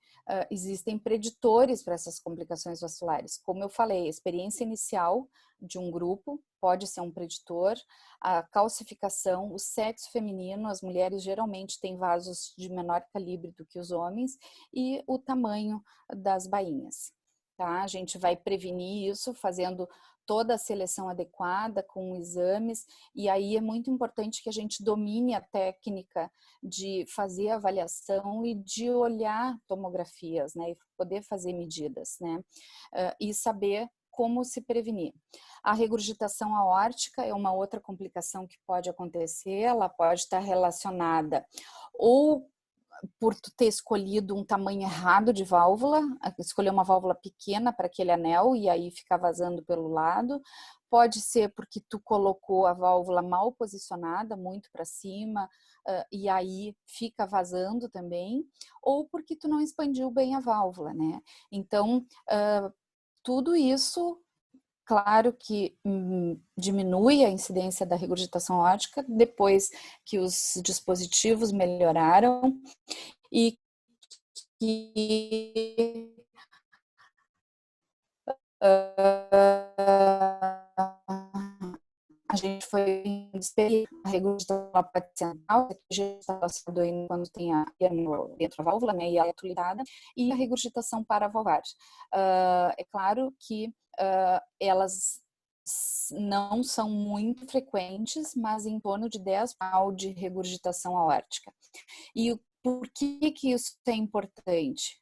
existem preditores para essas complicações vasculares. Como eu falei, a experiência inicial de um grupo pode ser um preditor, a calcificação, o sexo feminino, as mulheres geralmente têm vasos de menor calibre do que os homens, e o tamanho das bainhas. Tá? A gente vai prevenir isso fazendo toda a seleção adequada com exames, e aí é muito importante que a gente domine a técnica de fazer avaliação e de olhar tomografias, né, e poder fazer medidas, né, e saber como se prevenir. A regurgitação aórtica é uma outra complicação que pode acontecer, ela pode estar relacionada ou por tu ter escolhido um tamanho errado de válvula, escolher uma válvula pequena para aquele anel e aí ficar vazando pelo lado. Pode ser porque tu colocou a válvula mal posicionada, muito para cima, e aí fica vazando também, ou porque tu não expandiu bem a válvula, né? Então, tudo isso, claro que diminui a incidência da regurgitação aórtica depois que os dispositivos melhoraram e que a gente foi espelhar a regurgitação central, que está relacionado quando tem a dentro da válvula, né, e ela é tulidada, e a regurgitação paravalvar. É claro que elas não são muito frequentes, mas em torno de 10 de regurgitação aórtica. E por que isso é importante?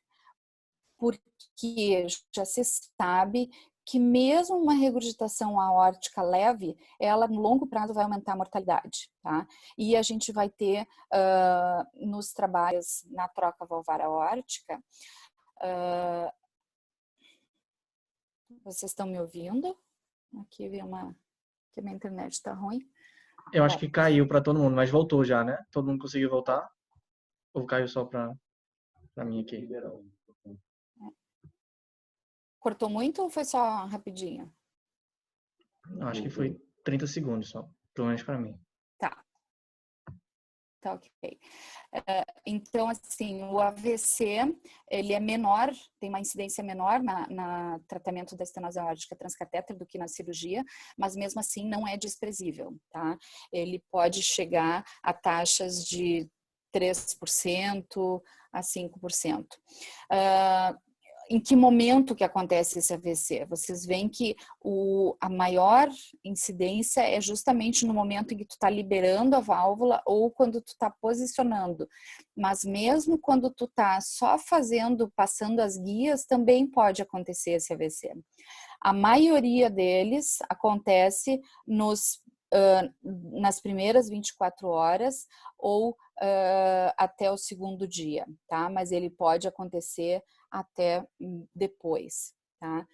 Porque já se sabe que mesmo uma regurgitação aórtica leve, ela no longo prazo vai aumentar a mortalidade, tá? E a gente vai ter nos trabalhos na troca valvar aórtica, vocês estão me ouvindo? Aqui vi que a minha internet está ruim. Eu acho que caiu para todo mundo, mas voltou já, né? Todo mundo conseguiu voltar? Ou caiu só para mim aqui? Cortou muito ou foi só rapidinho? Acho que foi 30 segundos só, pelo menos para mim. Tá ok. Então, assim, o AVC, ele é menor, tem uma incidência menor na tratamento da estenose aórtica transcatéter do que na cirurgia, mas mesmo assim não é desprezível, tá? Ele pode chegar a taxas de 3% a 5%. Em que momento que acontece esse AVC? Vocês veem que a maior incidência é justamente no momento em que tu está liberando a válvula ou quando tu está posicionando. Mas mesmo quando tu está só passando as guias, também pode acontecer esse AVC. A maioria deles acontece nas primeiras 24 horas ou até o segundo dia, tá? Mas ele pode acontecer até depois, tá?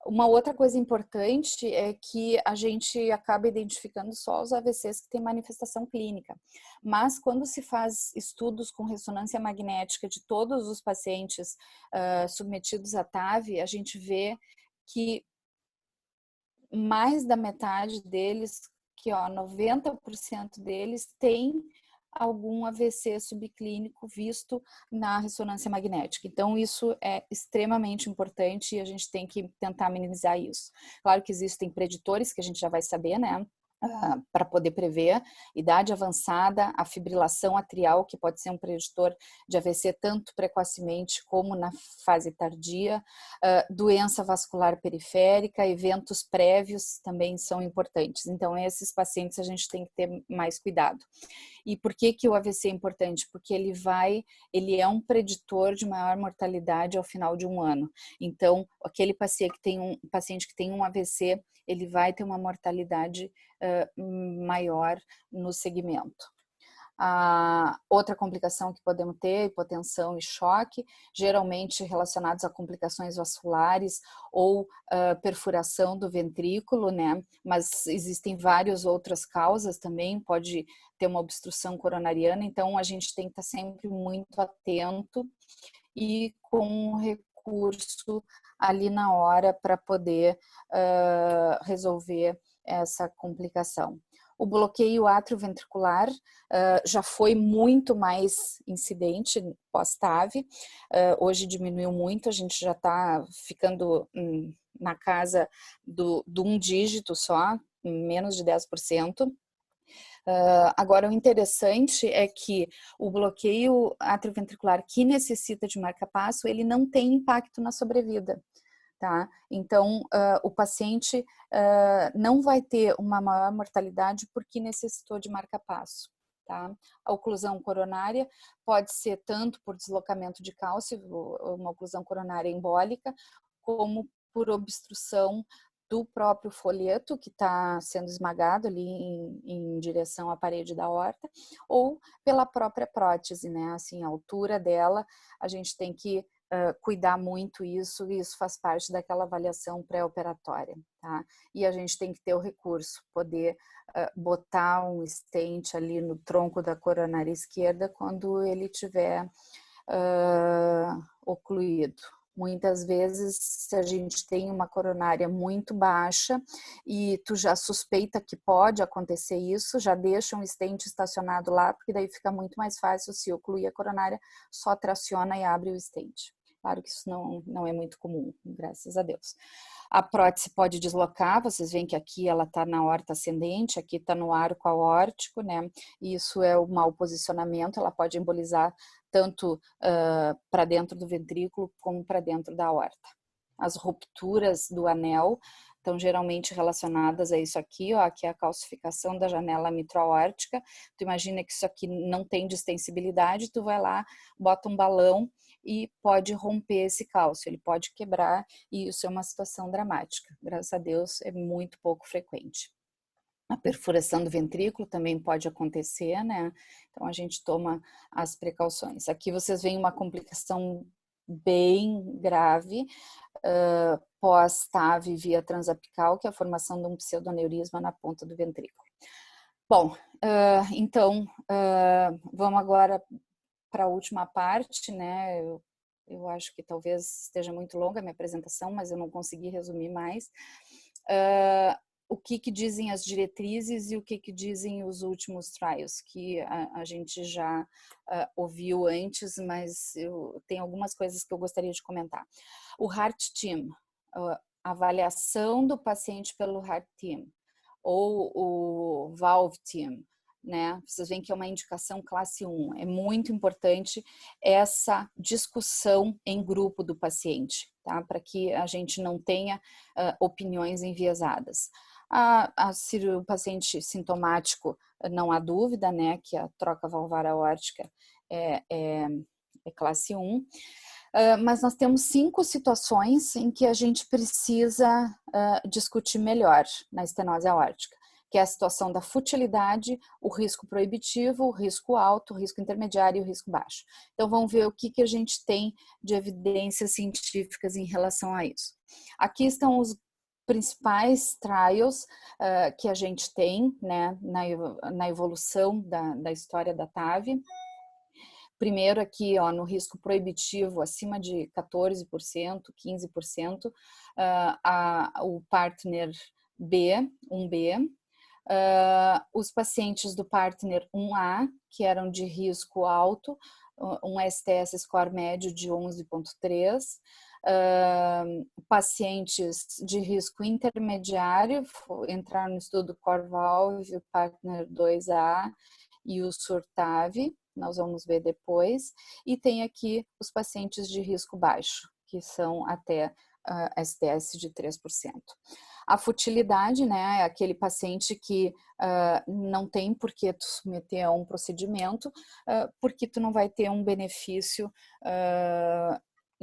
Uma outra coisa importante é que a gente acaba identificando só os AVCs que têm manifestação clínica, mas quando se faz estudos com ressonância magnética de todos os pacientes submetidos à TAV, a gente vê que mais da metade deles, 90% deles tem algum AVC subclínico visto na ressonância magnética. Então, isso é extremamente importante e a gente tem que tentar minimizar isso. Claro que existem preditores que a gente já vai saber, né? Para poder prever, idade avançada, a fibrilação atrial, que pode ser um preditor de AVC tanto precocemente como na fase tardia, doença vascular periférica, eventos prévios também são importantes. Então, esses pacientes a gente tem que ter mais cuidado. E por que o AVC é importante? Porque ele é um preditor de maior mortalidade ao final de um ano. Então, aquele paciente que tem um AVC, ele vai ter uma mortalidade maior no segmento. A outra complicação que podemos ter, hipotensão e choque, geralmente relacionados a complicações vasculares ou perfuração do ventrículo, né? Mas existem várias outras causas também, pode ter uma obstrução coronariana, então a gente tem que estar sempre muito atento e com recurso ali na hora para poder resolver essa complicação. O bloqueio atrioventricular já foi muito mais incidente pós-TAV, hoje diminuiu muito, a gente já está ficando na casa de um dígito só, menos de 10%. Agora, o interessante é que o bloqueio atrioventricular que necessita de marca-passo, ele não tem impacto na sobrevida. Tá? Então, o paciente não vai ter uma maior mortalidade porque necessitou de marca-passo. Tá? A oclusão coronária pode ser tanto por deslocamento de cálcio, uma oclusão coronária embólica, como por obstrução do próprio folheto que está sendo esmagado ali em direção à parede da aorta, ou pela própria prótese, né? Assim, a altura dela, a gente tem que cuidar muito isso, e isso faz parte daquela avaliação pré-operatória, tá? E a gente tem que ter o recurso, poder botar um stent ali no tronco da coronária esquerda quando ele tiver ocluído. Muitas vezes, se a gente tem uma coronária muito baixa e tu já suspeita que pode acontecer isso, já deixa um stent estacionado lá, porque daí fica muito mais fácil, se ocluir a coronária, só traciona e abre o stent. Claro que isso não é muito comum, graças a Deus. A prótese pode deslocar, vocês veem que aqui ela está na aorta ascendente, aqui está no arco aórtico, né? E isso é o mau posicionamento, ela pode embolizar tanto para dentro do ventrículo como para dentro da aorta. As rupturas do anel estão geralmente relacionadas a isso aqui, ó, que é a calcificação da janela mitroaórtica. Tu imagina que isso aqui não tem distensibilidade, tu vai lá, bota um balão e pode romper esse cálcio, ele pode quebrar, e isso é uma situação dramática. Graças a Deus é muito pouco frequente. A perfuração do ventrículo também pode acontecer, né? Então a gente toma as precauções. Aqui vocês veem uma complicação bem grave pós-TAV via transapical, que é a formação de um pseudoneurisma na ponta do ventrículo. Bom, então vamos agora para a última parte, né? Eu acho que talvez esteja muito longa a minha apresentação, mas eu não consegui resumir mais. O que dizem as diretrizes e o que dizem os últimos trials, que a gente já ouviu antes, mas tem algumas coisas que eu gostaria de comentar. O Heart Team, a avaliação do paciente pelo Heart Team, ou o Valve Team, né? Vocês veem que é uma indicação classe 1. É muito importante essa discussão em grupo do paciente, tá? Para que a gente não tenha opiniões enviesadas. O paciente sintomático, não há dúvida, né, que a troca valvar aórtica é classe 1. Mas nós temos 5 situações em que a gente precisa discutir melhor na estenose aórtica, que é a situação da futilidade, o risco proibitivo, o risco alto, o risco intermediário e o risco baixo. Então vamos ver o que a gente tem de evidências científicas em relação a isso. Aqui estão os principais trials que a gente tem, né, na evolução da história da TAV. Primeiro aqui, ó, no risco proibitivo, acima de 14%, 15%, o partner B, 1B, os pacientes do partner 1A, que eram de risco alto, um STS score médio de 11,3, pacientes de risco intermediário, entrar no estudo CoreValve, o partner 2A e o SURTAV, nós vamos ver depois, e tem aqui os pacientes de risco baixo, que são até STS de 3%. A futilidade, né, é aquele paciente que não tem por que tu submeter a um procedimento, porque tu não vai ter um benefício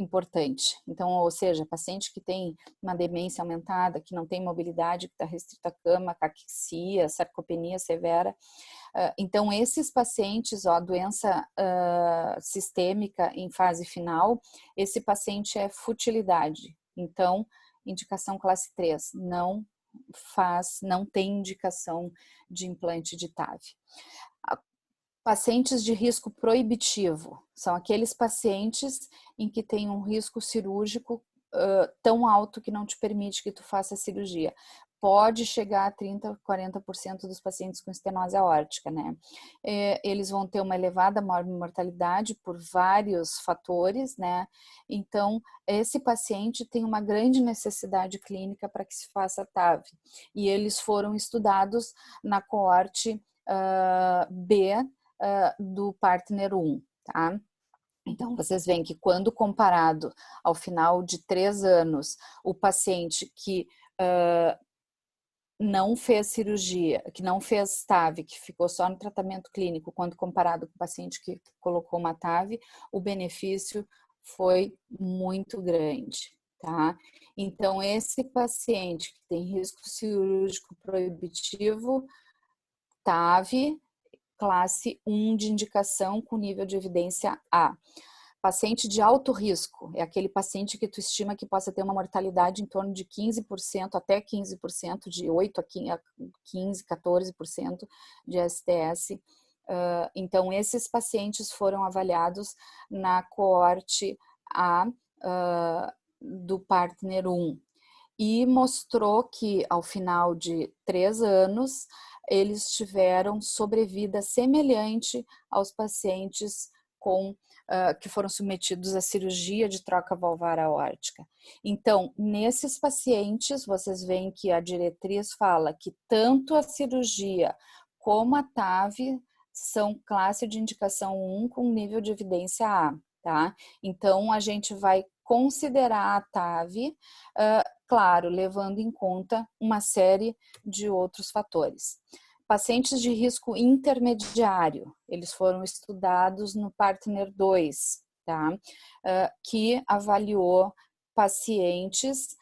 importante. Então, ou seja, paciente que tem uma demência aumentada, que não tem mobilidade, que está restrito à cama, caquexia, sarcopenia severa. Então, esses pacientes, ó, doença sistêmica em fase final, esse paciente é futilidade. Então, indicação classe 3, não tem indicação de implante de TAV. Pacientes de risco proibitivo são aqueles pacientes em que tem um risco cirúrgico tão alto que não te permite que tu faça a cirurgia. Pode chegar a 30%, 40% dos pacientes com estenose aórtica, né? Eles vão ter uma elevada mortalidade por vários fatores, né? Então, esse paciente tem uma grande necessidade clínica para que se faça TAV. E eles foram estudados na coorte B do Partner 1, tá? Então, vocês veem que quando comparado ao final de 3 anos, o paciente que não fez cirurgia, que não fez TAV, que ficou só no tratamento clínico, quando comparado com o paciente que colocou uma TAV, o benefício foi muito grande, tá? Então, esse paciente que tem risco cirúrgico proibitivo, TAV, classe 1 de indicação com nível de evidência A. Paciente de alto risco é aquele paciente que tu estima que possa ter uma mortalidade em torno de 15%, até 15%, de 8 a 15, 14% de STS. Então, esses pacientes foram avaliados na coorte A do Partner 1 e mostrou que, ao final de 3 anos, eles tiveram sobrevida semelhante aos pacientes que foram submetidos à cirurgia de troca valvar aórtica. Então, nesses pacientes, vocês veem que a diretriz fala que tanto a cirurgia como a TAV são classe de indicação 1 com nível de evidência A, tá? Então, a gente vai considerar a TAV, claro, levando em conta uma série de outros fatores. Pacientes de risco intermediário, eles foram estudados no Partner 2, tá? Que avaliou pacientes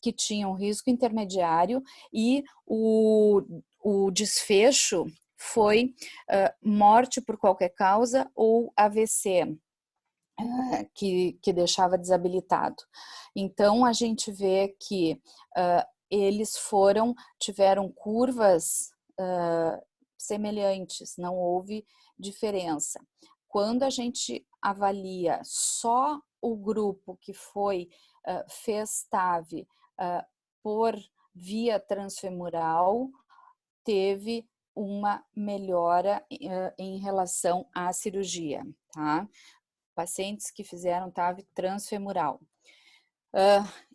que tinham risco intermediário e o desfecho foi morte por qualquer causa ou AVC, que deixava desabilitado. Então, a gente vê que eles tiveram curvas semelhantes, não houve diferença. Quando a gente avalia só o grupo que fez TAV por via transfemoral, teve uma melhora em relação à cirurgia, tá? Pacientes que fizeram TAV transfemoral.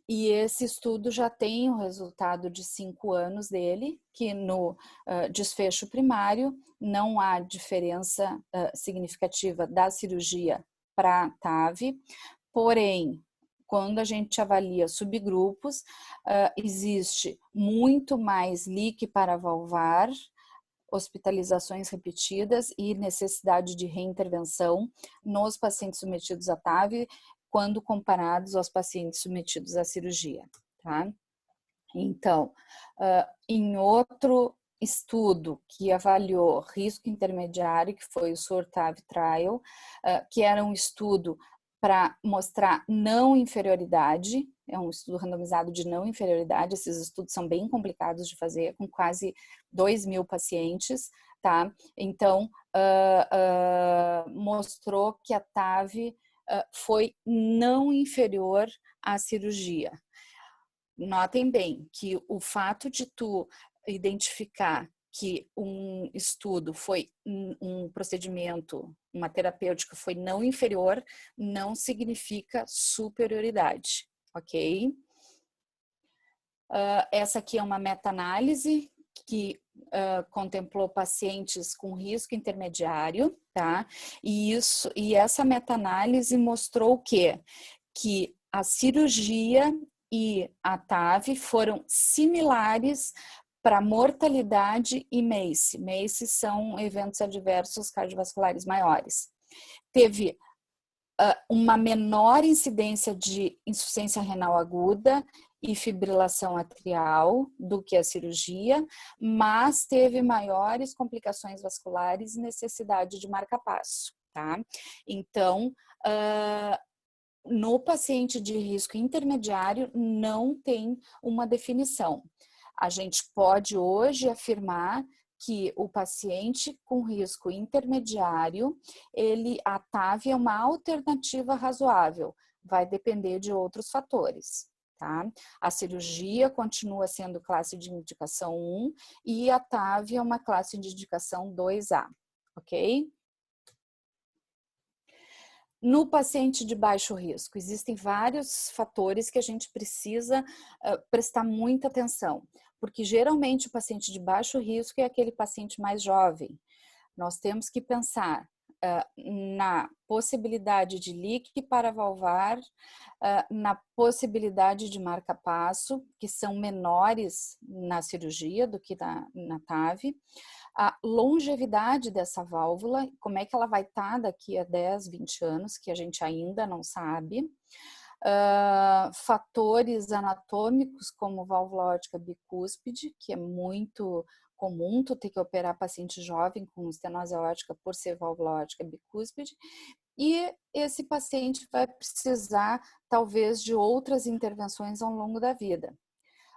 E esse estudo já tem o resultado de 5 anos dele, que no desfecho primário não há diferença significativa da cirurgia para TAV, porém, quando a gente avalia subgrupos, existe muito mais leak paravalvar, hospitalizações repetidas e necessidade de reintervenção nos pacientes submetidos a TAV, quando comparados aos pacientes submetidos à cirurgia, tá? Então, em outro estudo que avaliou risco intermediário, que foi o SOR-TAV Trial, que era um estudo para mostrar não inferioridade, é um estudo randomizado de não inferioridade, esses estudos são bem complicados de fazer, com quase 2.000 pacientes, tá? Então, mostrou que a TAV foi não inferior à cirurgia. Notem bem que o fato de tu identificar que um estudo foi um procedimento, uma terapêutica foi não inferior, não significa superioridade, ok? Essa aqui é uma meta-análise que contemplou pacientes com risco intermediário, tá? E essa meta-análise mostrou o quê? Que a cirurgia e a TAV foram similares para mortalidade e MACE. MACE são eventos adversos cardiovasculares maiores. Teve uma menor incidência de insuficiência renal aguda e fibrilação atrial do que a cirurgia, mas teve maiores complicações vasculares e necessidade de marca-passo, tá? Então, no paciente de risco intermediário não tem uma definição. A gente pode hoje afirmar que o paciente com risco intermediário, a TAV é uma alternativa razoável, vai depender de outros fatores, tá? A cirurgia continua sendo classe de indicação 1 e a TAV é uma classe de indicação 2A, ok? No paciente de baixo risco, existem vários fatores que a gente precisa prestar muita atenção, porque geralmente o paciente de baixo risco é aquele paciente mais jovem. Nós temos que pensar na possibilidade de leak paravalvar, na possibilidade de marca-passo, que são menores na cirurgia do que na TAV, a longevidade dessa válvula, como é que ela vai estar daqui a 10, 20 anos, que a gente ainda não sabe. Fatores anatômicos como válvula aórtica bicúspide, que é muito comum tu ter que operar paciente jovem com estenose aórtica por ser válvula aórtica bicúspide, e esse paciente vai precisar talvez de outras intervenções ao longo da vida.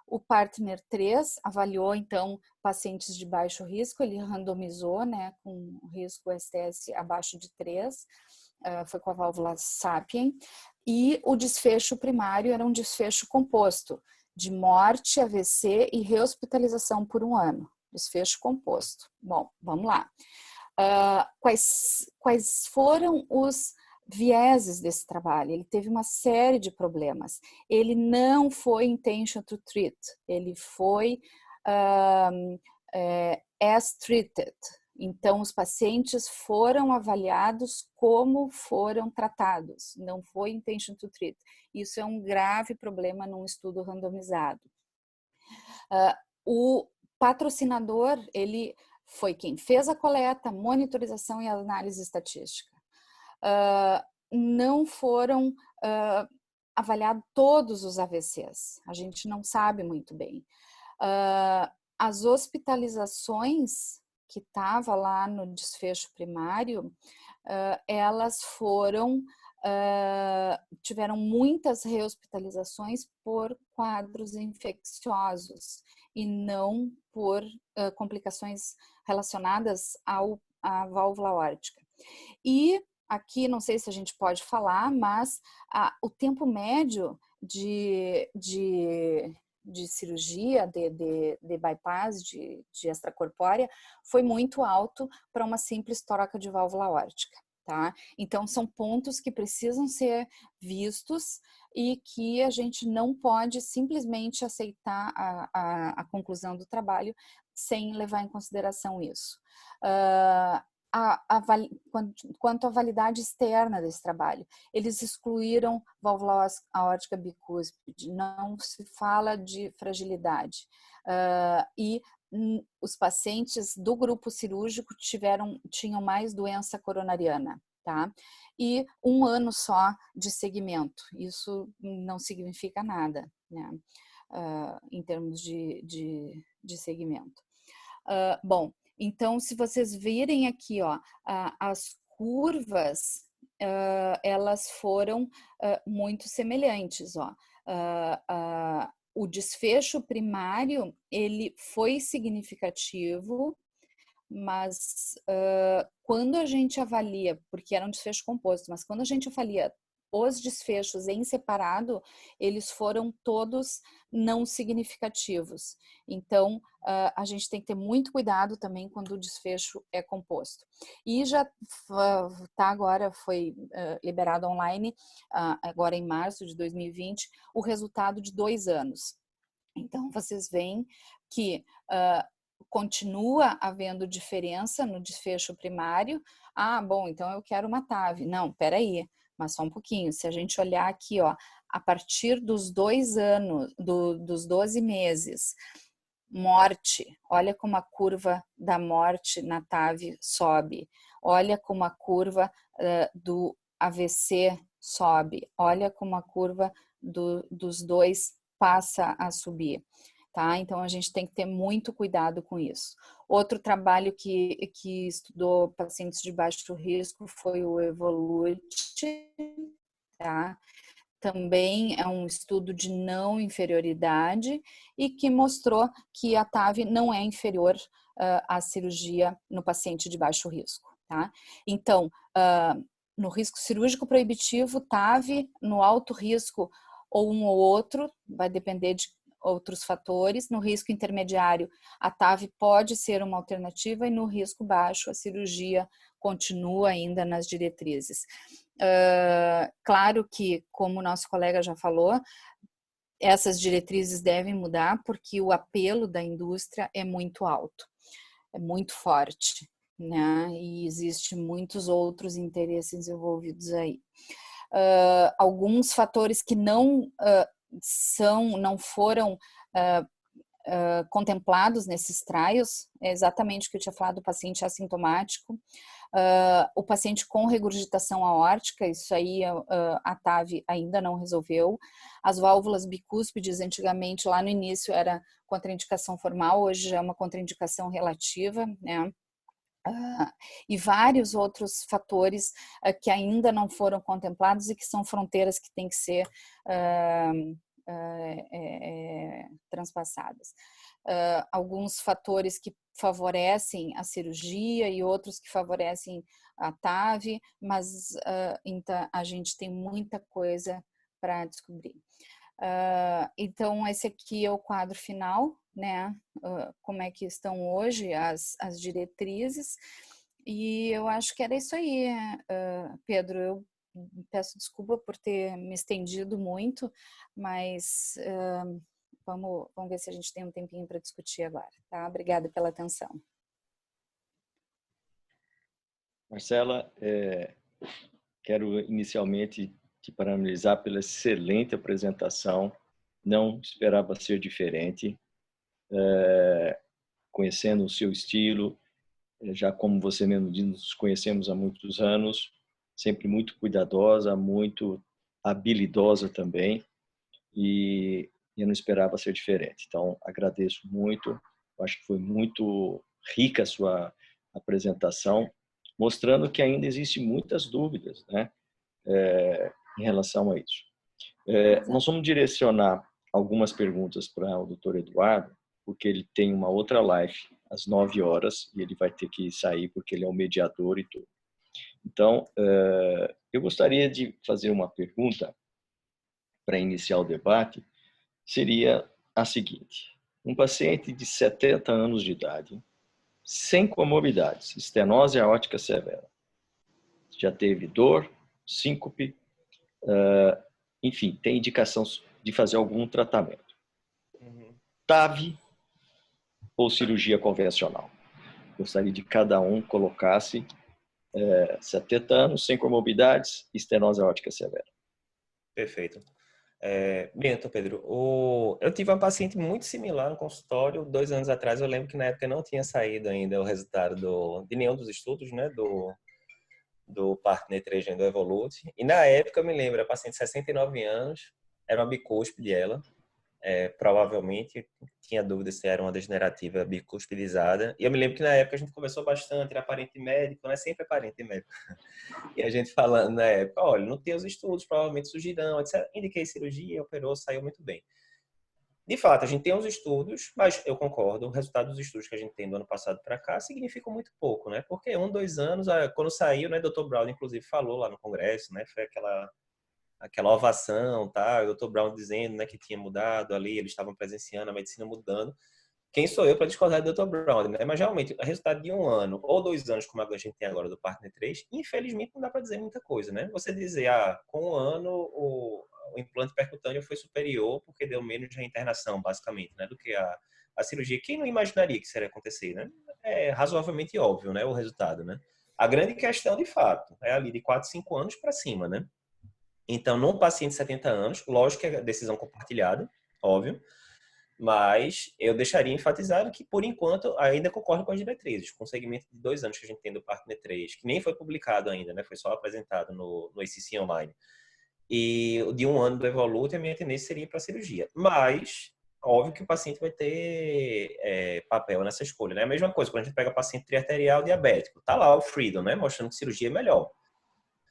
O Partner 3 avaliou, então, pacientes de baixo risco, ele randomizou, né, com risco STS abaixo de 3, foi com a válvula Sapien, e o desfecho primário era um desfecho composto, de morte, AVC e rehospitalização por 1 ano. Desfecho composto. Bom, vamos lá. Quais foram os vieses desse trabalho? Ele teve uma série de problemas. Ele não foi intention to treat, ele foi as treated. Então, os pacientes foram avaliados como foram tratados, não foi intention to treat. Isso é um grave problema num estudo randomizado. O patrocinador, ele foi quem fez a coleta, monitorização e análise estatística. Não foram avaliados todos os AVCs, a gente não sabe muito bem. As hospitalizações que estava lá no desfecho primário, elas tiveram muitas rehospitalizações por quadros infecciosos e não por complicações relacionadas à válvula aórtica. E aqui, não sei se a gente pode falar, mas o tempo médio de cirurgia, de bypass, de extracorpórea, foi muito alto para uma simples troca de válvula aórtica. Tá? Então, são pontos que precisam ser vistos e que a gente não pode simplesmente aceitar a conclusão do trabalho sem levar em consideração isso. Quanto à validade externa desse trabalho, eles excluíram válvula aórtica bicúspide, não se fala de fragilidade. E os pacientes do grupo cirúrgico tinham mais doença coronariana, tá? E 1 ano só de segmento, isso não significa nada, né? Em termos de segmento. Bom, então se vocês virem aqui, ó, as curvas, elas foram muito semelhantes, ó. O desfecho primário, ele foi significativo, mas quando a gente avalia, porque era um desfecho composto, mas quando a gente avalia os desfechos em separado, eles foram todos não significativos. Então, a gente tem que ter muito cuidado também quando o desfecho é composto. E já agora foi liberado online, agora em março de 2020, o resultado de 2 anos. Então, vocês veem que continua havendo diferença no desfecho primário. Bom, então eu quero uma TAV. Não, peraí, mas só um pouquinho. Se a gente olhar aqui, ó, a partir dos 2 anos, dos 12 meses, morte, olha como a curva da morte na TAV sobe. Olha como a curva AVC sobe, olha como a curva dos dois passa a subir. Tá? Então, a gente tem que ter muito cuidado com isso. Outro trabalho que estudou pacientes de baixo risco foi o Evolute, tá? Também é um estudo de não inferioridade e que mostrou que a TAV não é inferior à cirurgia no paciente de baixo risco, tá? Então, no risco cirúrgico proibitivo, TAV, no alto risco ou um ou outro, vai depender de outros fatores. No risco intermediário, a TAV pode ser uma alternativa e no risco baixo, a cirurgia continua ainda nas diretrizes. Claro que, como o nosso colega já falou, essas diretrizes devem mudar porque o apelo da indústria é muito alto, é muito forte, né? E existe muitos outros interesses envolvidos aí. Alguns fatores que não foram contemplados nesses trials, é exatamente o que eu tinha falado do paciente assintomático, o paciente com regurgitação aórtica, isso aí a TAV ainda não resolveu. As válvulas bicúspides, antigamente, lá no início, era contraindicação formal, hoje já é uma contraindicação relativa, né? E vários outros fatores que ainda não foram contemplados e que são fronteiras que têm que ser transpassadas. Alguns fatores que favorecem a cirurgia e outros que favorecem a TAV, mas então, a gente tem muita coisa para descobrir. Então, esse aqui é o quadro final, né? Como é que estão hoje as diretrizes. E eu acho que era isso aí, Pedro. Eu peço desculpa por ter me estendido muito, mas vamos ver se a gente tem um tempinho para discutir agora, tá? Obrigada pela atenção. Marcela, quero inicialmente te parabenizar pela excelente apresentação. Não esperava ser diferente. Conhecendo o seu estilo, já como você mesmo diz, nos conhecemos há muitos anos, sempre muito cuidadosa, muito habilidosa também, e eu não esperava ser diferente. Então, agradeço muito, eu acho que foi muito rica a sua apresentação, mostrando que ainda existem muitas dúvidas, né, em relação a isso. Nós vamos direcionar algumas perguntas para o Dr. Eduardo, porque ele tem uma outra live às 9 horas e ele vai ter que sair porque ele é o mediador e tudo. Então, eu gostaria de fazer uma pergunta para iniciar o debate, seria a seguinte: um paciente de 70 anos de idade, sem comorbidades, estenose aórtica severa, já teve dor, síncope, enfim, tem indicação de fazer algum tratamento. TAV ou cirurgia convencional? Gostaria de cada um colocasse 70 anos, sem comorbidades, estenose aórtica severa. Perfeito. Bem, então, Pedro, eu tive uma paciente muito similar no consultório 2 anos atrás. Eu lembro que na época não tinha saído ainda o resultado de nenhum dos estudos, né, do Partner 3 do Evolute. E na época, eu me lembro, a paciente de 69 anos, era uma bicúspide ela. Provavelmente tinha dúvida se era uma degenerativa bicuspidizada. E eu me lembro que na época a gente conversou bastante, era parente médico, né? Sempre é parente médico. E a gente falando na época, olha, não tem os estudos, provavelmente surgirão, etc. Indiquei cirurgia, operou, saiu muito bem. De fato, a gente tem os estudos, mas eu concordo, o resultado dos estudos que a gente tem do ano passado para cá significa muito pouco, né? Porque 1, 2 anos, quando saiu, né, Dr. Brown, inclusive, falou lá no congresso, né? Foi aquela ovação, tá? O Dr. Brown dizendo, né, que tinha mudado ali, eles estavam presenciando a medicina mudando. Quem sou eu para discordar do Dr. Brown, né? Mas realmente, o resultado de 1 ano ou 2 anos, como a gente tem agora do Partner 3, infelizmente não dá para dizer muita coisa, né? Você dizer, com 1 ano o implante percutâneo foi superior porque deu menos reinternação, basicamente, né, do que a cirurgia. Quem não imaginaria que isso iria acontecer, né? É razoavelmente óbvio, né, o resultado, né? A grande questão, de fato, é ali de 4, 5 anos para cima, né? Então, num paciente de 70 anos, lógico que é decisão compartilhada, óbvio, Mas eu deixaria enfatizado que, por enquanto, ainda concordo com as diretrizes, com o segmento de 2 anos que a gente tem do Partner 3, que nem foi publicado ainda, né? Foi só apresentado no ACC Online. E de 1 ano do Evolute, a minha tendência seria ir para a cirurgia. Mas, óbvio que o paciente vai ter papel nessa escolha, né? A mesma coisa, quando a gente pega paciente triarterial diabético, tá lá o Freedom, né? Mostrando que cirurgia é melhor.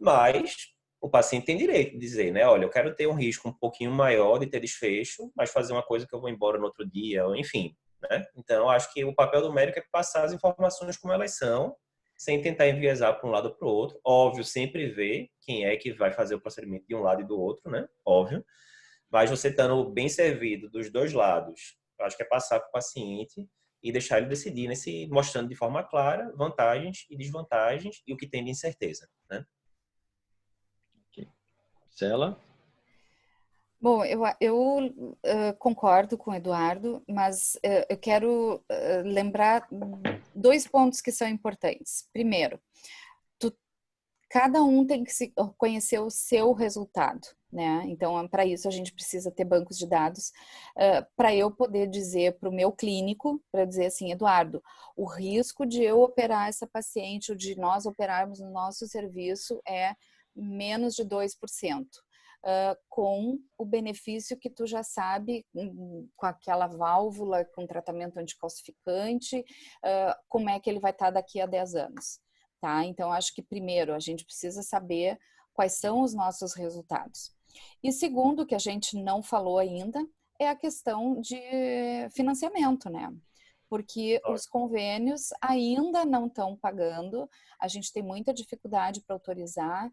Mas o paciente tem direito de dizer, né? Olha, eu quero ter um risco um pouquinho maior de ter desfecho, mas fazer uma coisa que eu vou embora no outro dia, ou enfim, né? Então, acho que o papel do médico é passar as informações como elas são, sem tentar enviesar para um lado ou para o outro. Óbvio, sempre ver quem é que vai fazer o procedimento de um lado e do outro, né? Óbvio. Mas você estando bem servido dos dois lados, eu acho que é passar para o paciente e deixar ele decidir, mostrando de forma clara vantagens e desvantagens e o que tem de incerteza, né? Cela? Bom, eu concordo com o Eduardo, mas eu quero lembrar 2 pontos que são importantes. Primeiro, cada um tem que conhecer o seu resultado, né? Então, para isso, a gente precisa ter bancos de dados para eu poder dizer para o meu clínico, para dizer assim, Eduardo, o risco de eu operar essa paciente ou de nós operarmos no nosso serviço é menos de 2%. Com o benefício que tu já sabe, com aquela válvula, com tratamento anticalcificante, como é que ele vai estar daqui a 10 anos. Tá? Então, acho que primeiro a gente precisa saber quais são os nossos resultados. E segundo, que a gente não falou ainda, é a questão de financiamento, né? Porque os convênios ainda não estão pagando, a gente tem muita dificuldade para autorizar,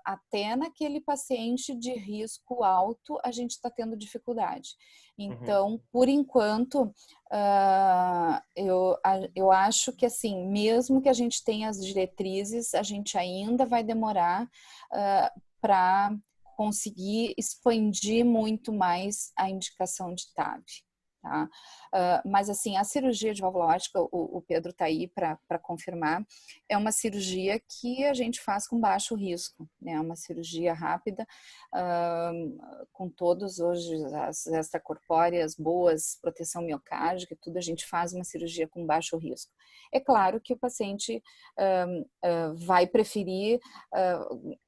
até naquele paciente de risco alto a gente está tendo dificuldade. Então, por enquanto, eu acho que assim, mesmo que a gente tenha as diretrizes, a gente ainda vai demorar para conseguir expandir muito mais a indicação de TAV. Tá? Mas assim, a cirurgia de válvula aórtica, o Pedro está aí para confirmar, é uma cirurgia que a gente faz com baixo risco, né? É uma cirurgia rápida, com todos hoje as extracorpóreas boas, proteção miocárdica e tudo, a gente faz uma cirurgia com baixo risco. É claro que o paciente vai preferir,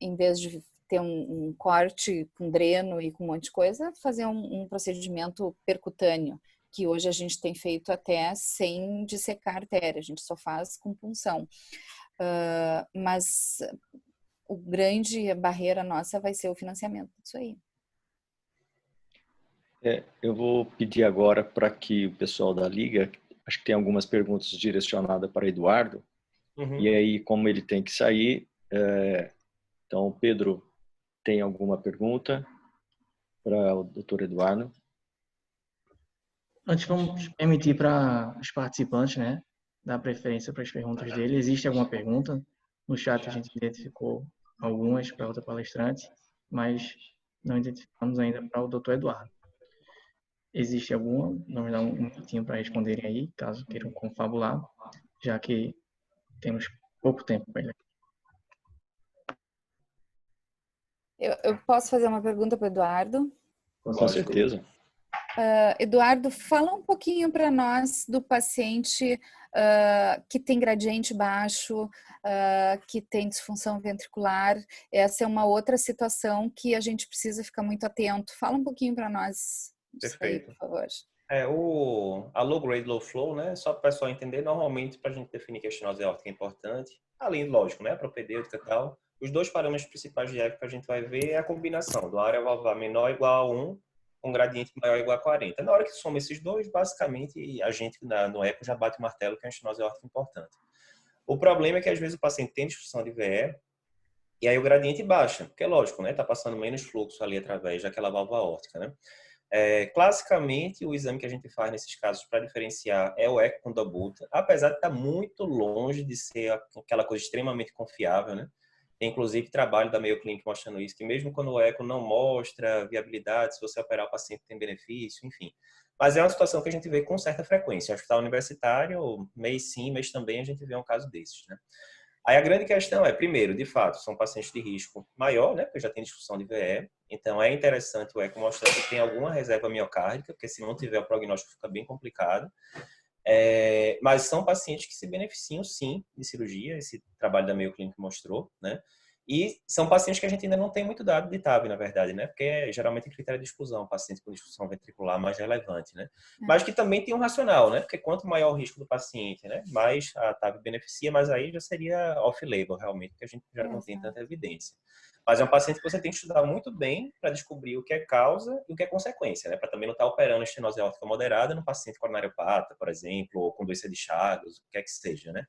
em vez de ter um corte com dreno e com um monte de coisa, fazer um procedimento percutâneo, que hoje a gente tem feito até sem dissecar a artéria, a gente só faz com punção. Mas a grande barreira nossa vai ser o financiamento disso aí. Eu vou pedir agora para que o pessoal da Liga, acho que tem algumas perguntas direcionadas para Eduardo, e aí, como ele tem que sair, então, Pedro, tem alguma pergunta para o doutor Eduardo? Antes, vamos permitir para os participantes, né, dar preferência para as perguntas dele. Existe alguma pergunta? No chat a gente identificou algumas para outra palestrante, mas não identificamos ainda para o doutor Eduardo. Existe alguma? Vamos dar um minutinho para responderem aí, caso queiram confabular, já que temos pouco tempo para ele. Eu posso fazer uma pergunta para o Eduardo? Com certeza. Eduardo, fala um pouquinho para nós do paciente que tem gradiente baixo, que tem disfunção ventricular. Essa é uma outra situação que a gente precisa ficar muito atento. Fala um pouquinho para nós disso aí, por favor. A low grade, low flow, né? Só para o pessoal entender, normalmente, para a gente definir que a estenose aórtica é importante, além, lógico, né? Propedêutica e tal, os 2 parâmetros principais de eco que a gente vai ver é a combinação do área valvular menor ou igual a 1, com gradiente maior ou igual a 40. Na hora que soma esses 2, basicamente, a gente no eco já bate o martelo que é uma estenose aórtica importante. O problema é que, às vezes, o paciente tem disfunção de VE, e aí o gradiente baixa, porque é lógico, né? Tá passando menos fluxo ali através daquela válvula aórtica, né? Classicamente, o exame que a gente faz nesses casos para diferenciar é o eco com Dobuta, apesar de estar muito longe de ser aquela coisa extremamente confiável, né? Tem, inclusive, trabalho da Mayo Clinic mostrando isso, que mesmo quando o eco não mostra viabilidade, se você operar o paciente tem benefício, enfim. Mas é uma situação que a gente vê com certa frequência. Acho que está universitário, mês sim, mês também, a gente vê um caso desses, né? Aí a grande questão é, primeiro, de fato, são pacientes de risco maior, né? Porque já tem disfunção de VE. Então, é interessante o eco mostrar que tem alguma reserva miocárdica, porque se não tiver, o prognóstico fica bem complicado. Mas são pacientes que se beneficiam, sim, de cirurgia. Esse trabalho da Mayo Clinic mostrou, né? E são pacientes que a gente ainda não tem muito dado de TAV, na verdade, né? Porque é geralmente critério de exclusão, paciente com disfunção ventricular mais relevante, né? Mas que também tem um racional, né? Porque quanto maior o risco do paciente, né? Mais a TAV beneficia, mas aí já seria off-label, realmente, que a gente já não tem tanta evidência. Mas é um paciente que você tem que estudar muito bem para descobrir o que é causa e o que é consequência, né? Para também não estar operando estenose aórtica moderada no paciente coronariopata, por exemplo, ou com doença de Chagas, o que quer que seja, né?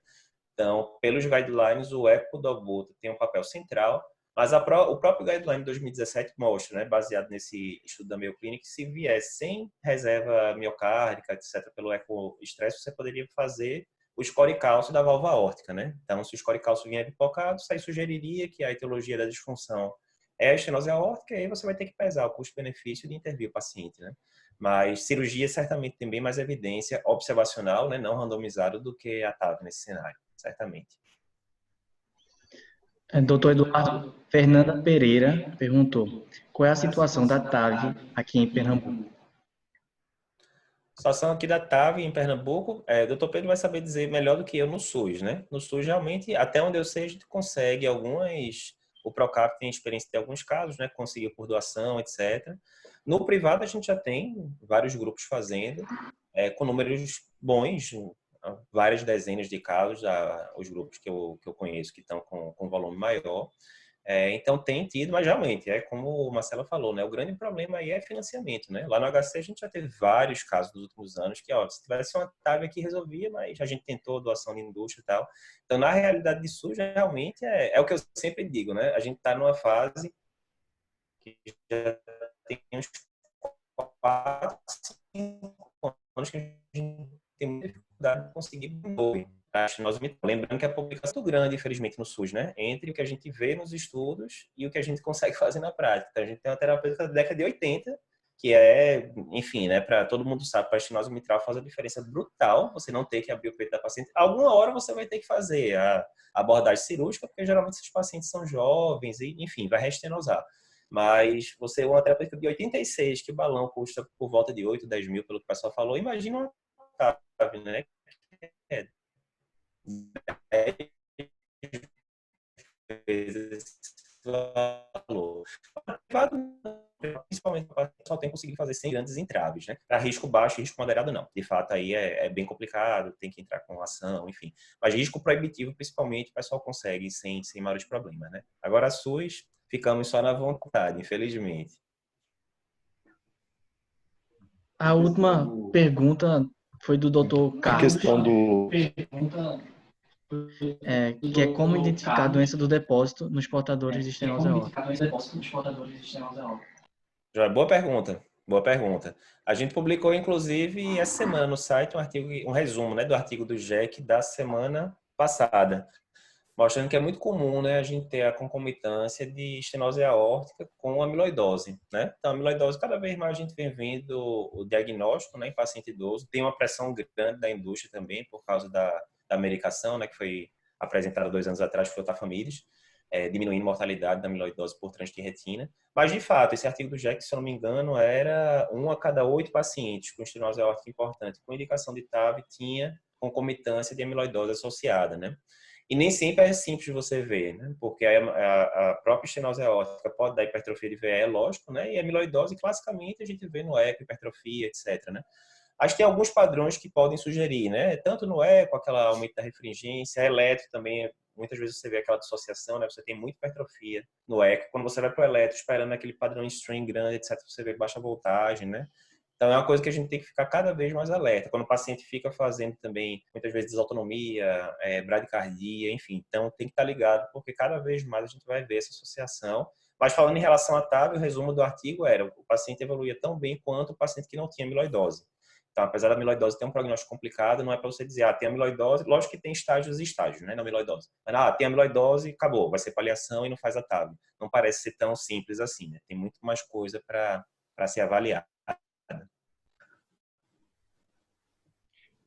Então, pelos guidelines, o eco do albuto tem um papel central, mas o próprio guideline de 2017 mostra, né, baseado nesse estudo da Mayo Clinic, que se vier sem reserva miocárdica, etc., pelo eco estresse, você poderia fazer o score cálcio da válvula aórtica, né? Então, se o score cálcio vier pipocado, isso aí sugeriria que a etiologia da disfunção é a estenose aórtica, e aí você vai ter que pesar o custo-benefício de intervir o paciente, né? Mas cirurgia certamente tem bem mais evidência observacional, né, não randomizado, do que a TAV nesse cenário, certamente. Doutor Eduardo, Fernanda Pereira perguntou: qual é a situação da TAV aqui em Pernambuco? A situação aqui da TAV em Pernambuco, o doutor Pedro vai saber dizer melhor do que eu no SUS, né? No SUS, realmente, até onde eu sei, a gente consegue algumas... O Procap tem experiência de alguns casos, né? Conseguiu por doação, etc. No privado, a gente já tem vários grupos fazendo, com números bons, várias dezenas de casos, os grupos que eu conheço que estão com volume maior. Então tem tido, mas realmente, como o Marcelo falou, né? O grande problema aí é financiamento, né? Lá no HC a gente já teve vários casos nos últimos anos que, ó, se tivesse uma TAV aqui resolvia, mas a gente tentou doação de indústria e tal. Então, na realidade de SUS, realmente é o que eu sempre digo, né? A gente está numa fase que já tem uns 4, 5 anos que a gente tem muita dificuldade de conseguir novo. Lembrando que a publicação é muito grande, infelizmente, no SUS, né? Entre o que a gente vê nos estudos e o que a gente consegue fazer na prática. Então, a gente tem uma terapêutica da década de 80, que enfim, né? Para todo mundo sabe, para a estenose mitral faz a diferença brutal você não ter que abrir o peito da paciente. Alguma hora você vai ter que fazer a abordagem cirúrgica, porque geralmente esses pacientes são jovens e, enfim, vai restenosar. Mas você, uma terapêutica de 86, que o balão custa por volta de 8, 10 mil, pelo que o pessoal falou, imagina uma TAV, né? 10 vezes esse valor. Principalmente, só tem conseguido fazer sem grandes entraves, né? Para risco baixo e risco moderado, não. De fato, aí é bem complicado, tem que entrar com ação, enfim. Mas risco proibitivo, principalmente, o pessoal consegue sem maiores problemas, né? Agora, a SUS, ficamos só na vontade, infelizmente. A última pergunta foi do Dr. A Carlos. questão do... que é como identificar a doença do depósito nos portadores de estenose aórtica. Boa pergunta. Boa pergunta. A gente publicou, inclusive, essa semana no site um resumo, né, do artigo do GEC da semana passada, mostrando que é muito comum, né, a gente ter a concomitância de estenose aórtica com amiloidose, né? Então, a amiloidose, cada vez mais a gente vem vendo o diagnóstico, né, em paciente idoso. Tem uma pressão grande da indústria também, por causa da medicação, né, que foi apresentada 2 anos atrás por Tafamidis, diminuindo a mortalidade da amiloidose por trânsito de retina. Mas, de fato, esse artigo do GEC, se eu não me engano, era 1 a cada 8 pacientes com estenose aórtica importante, com indicação de TAV, tinha concomitância de amiloidose associada, né? E nem sempre é simples de você ver, né? Porque a própria estenose aórtica pode dar hipertrofia de VE, lógico, né? E a amiloidose, classicamente, a gente vê no eco, hipertrofia, etc, né? Acho que tem alguns padrões que podem sugerir, né? Tanto no eco, aquela aumento da refringência, eletro também, muitas vezes você vê aquela dissociação, né? Você tem muita hipertrofia no eco. Quando você vai para o eletro, esperando aquele padrão string grande, etc, você vê baixa voltagem, né? Então, é uma coisa que a gente tem que ficar cada vez mais alerta. Quando o paciente fica fazendo também, muitas vezes, desautonomia, bradicardia, enfim. Então, tem que estar ligado, porque cada vez mais a gente vai ver essa associação. Mas, falando em relação à TAV, o resumo do artigo era o paciente evoluía tão bem quanto o paciente que não tinha amiloidose. Então, apesar da amiloidose ter um prognóstico complicado, não é para você dizer, tem amiloidose, lógico que tem estágios e estágios, né, na amiloidose. Mas, tem amiloidose, acabou, vai ser paliação e não faz a TAV. Não parece ser tão simples assim, né? Tem muito mais coisa para se avaliar.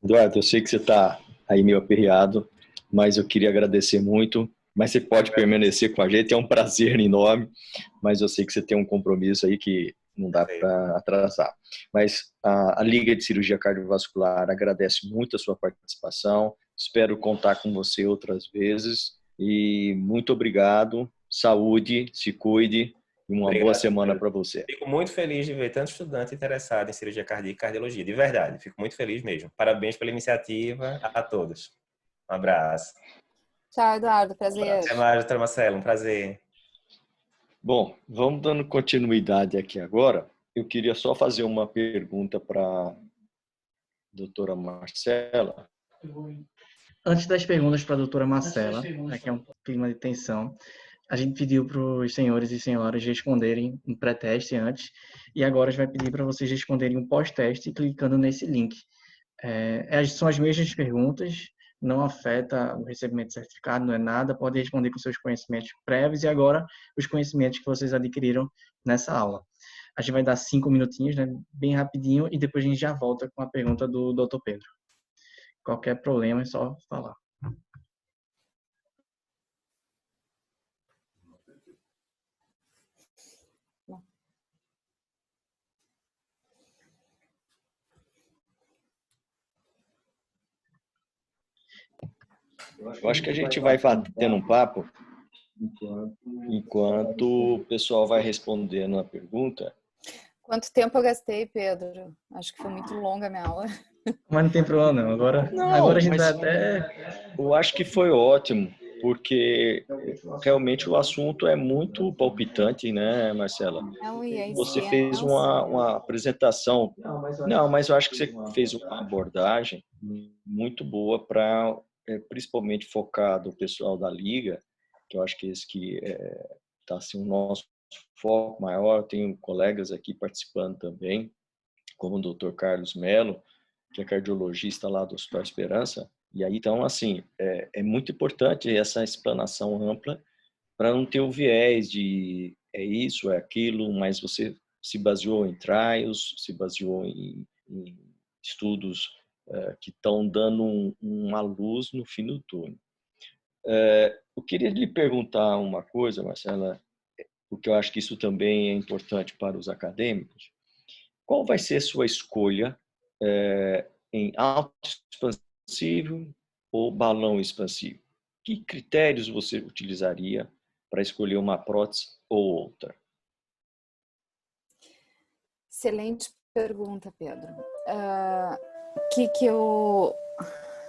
Eduardo, eu sei que você está aí meio aperreado, mas eu queria agradecer muito. Mas você pode permanecer com a gente, é um prazer enorme, mas eu sei que você tem um compromisso aí que não dá para atrasar. Mas a Liga de Cirurgia Cardiovascular agradece muito a sua participação, espero contar com você outras vezes e muito obrigado, saúde, se cuide e uma boa semana para você. Fico muito feliz de ver tanto estudante interessado em cirurgia cardíaca e cardiologia, de verdade, fico muito feliz mesmo. Parabéns pela iniciativa a todos. Um abraço. Tchau, Eduardo. Prazer. Até mais, doutora Marcela. Um prazer. Bom, vamos dando continuidade aqui agora. Eu queria só fazer uma pergunta para a doutora Marcela. Antes das perguntas para a doutora Marcela, que é um clima de tensão, a gente pediu para os senhores e senhoras responderem um pré-teste antes, e agora a gente vai pedir para vocês responderem um pós-teste clicando nesse link. São as mesmas perguntas, não afeta o recebimento de certificado, não é nada, pode responder com seus conhecimentos prévios e agora os conhecimentos que vocês adquiriram nessa aula. A gente vai dar 5 minutinhos, né, bem rapidinho, e depois a gente já volta com a pergunta do Dr. Pedro. Qualquer problema é só falar. Eu acho que a gente vai tendo um papo enquanto o pessoal vai respondendo a pergunta. Quanto tempo eu gastei, Pedro? Acho que foi muito longa a minha aula. Mas não tem problema, não. Agora a gente vai até... Eu acho que foi ótimo, porque realmente o assunto é muito palpitante, né, Marcela? Você fez uma apresentação. Não, mas eu acho que você fez uma abordagem muito boa para, principalmente, focar o pessoal da Liga, que eu acho que esse que está assim, o nosso foco maior. Tenho colegas aqui participando também, como o Dr. Carlos Melo, que é cardiologista lá do Hospital Esperança. E aí, então, assim, é muito importante essa explanação ampla para não ter o viés de é isso, é aquilo, mas você se baseou em trials, se baseou em estudos que estão dando uma luz no fim do túnel. Eu queria lhe perguntar uma coisa, Marcela, porque eu acho que isso também é importante para os acadêmicos. Qual vai ser a sua escolha em alto expansivo ou balão expansivo? Que critérios você utilizaria para escolher uma prótese ou outra? Excelente pergunta, Pedro. Que eu...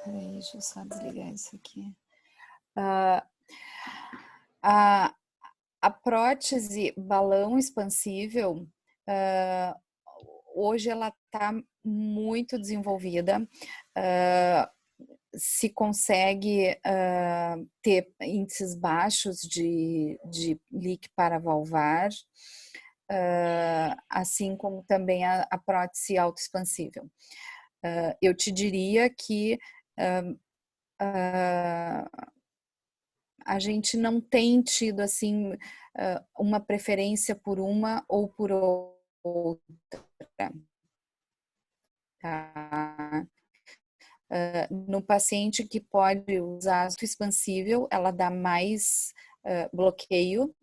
Peraí, deixa eu só desligar isso aqui. A prótese balão expansível, hoje ela está muito desenvolvida, se consegue ter índices baixos de leak paravalvar, assim como também a prótese autoexpansível. Eu te diria que a gente não tem tido assim uma preferência por uma ou por outra. Tá? No paciente que pode usar expansível, ela dá mais bloqueio,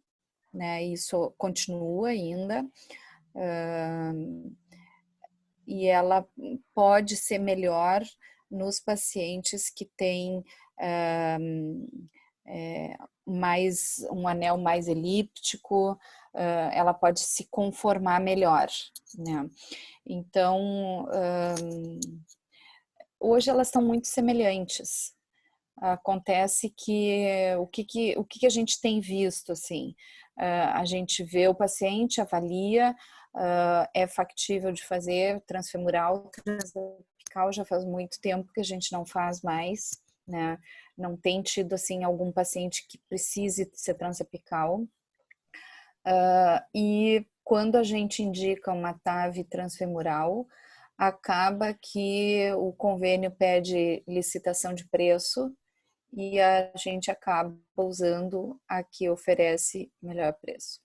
né? Isso continua ainda. E ela pode ser melhor nos pacientes que têm mais um anel mais elíptico, ela pode se conformar melhor, né? Então, hoje elas estão muito semelhantes. Acontece que o que a gente tem visto, assim, a gente vê o paciente, avalia, é factível de fazer transfemoral, transapical, já faz muito tempo que a gente não faz mais, né? Não tem tido, assim, algum paciente que precise ser transapical. E quando a gente indica uma TAV transfemoral, acaba que o convênio pede licitação de preço e a gente acaba usando a que oferece melhor preço.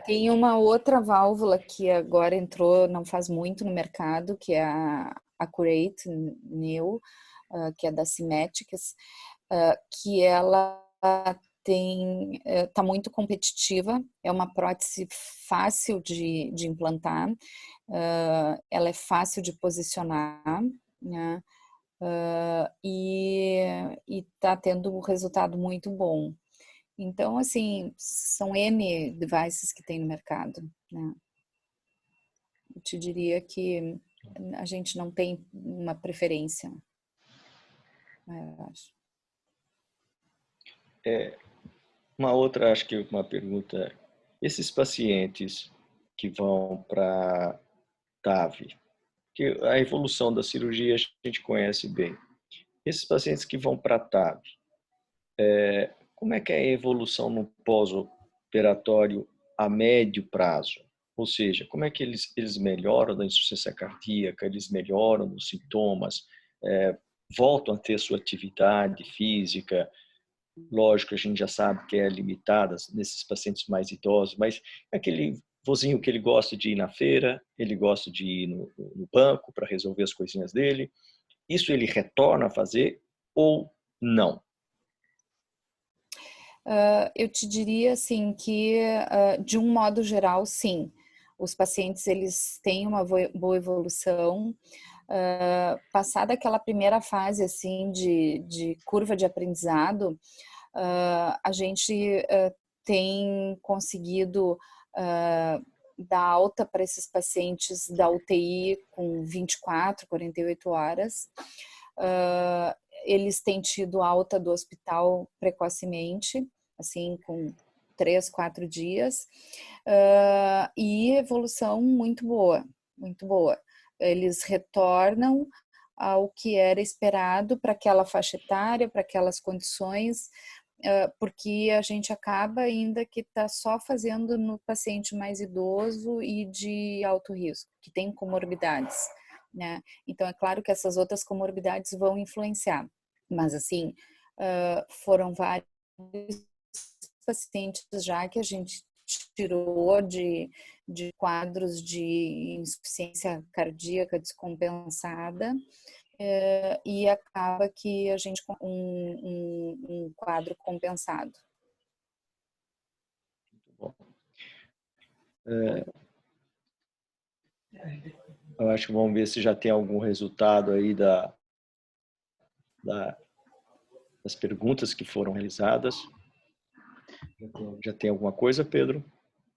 Tem uma outra válvula que agora entrou, não faz muito no mercado, que é a Accurate Neo, que é da Siméticas, que ela está muito competitiva, é uma prótese fácil de implantar, ela é fácil de posicionar, né? E está tendo um resultado muito bom. Então, assim, são N devices que tem no mercado, né? Eu te diria que a gente não tem uma preferência, eu acho. Uma outra, acho que uma pergunta, esses pacientes que vão para TAV, que a evolução da cirurgia a gente conhece bem. Esses pacientes que vão para TAV, como é que é a evolução no pós-operatório a médio prazo? Ou seja, como é que eles melhoram da insuficiência cardíaca, eles melhoram dos sintomas, voltam a ter sua atividade física? Lógico, a gente já sabe que é limitada nesses pacientes mais idosos, mas é aquele vozinho que ele gosta de ir na feira, ele gosta de ir no banco para resolver as coisinhas dele. Isso ele retorna a fazer ou não? Eu te diria assim que, de um modo geral, sim. Os pacientes eles têm uma boa evolução. Passada aquela primeira fase assim de curva de aprendizado, a gente tem conseguido dar alta para esses pacientes da UTI com 24, 48 horas. Eles têm tido alta do hospital precocemente, assim, com 3, 4 dias, e evolução muito boa, muito boa. Eles retornam ao que era esperado para aquela faixa etária, para aquelas condições, porque a gente acaba ainda que está só fazendo no paciente mais idoso e de alto risco, que tem comorbidades, né? Então, é claro que essas outras comorbidades vão influenciar, mas assim, foram vários pacientes já que a gente tirou de quadros de insuficiência cardíaca descompensada, e acaba que a gente com um quadro compensado. Muito bom. Eu acho que vamos ver se já tem algum resultado aí das perguntas que foram realizadas. Já tem alguma coisa, Pedro?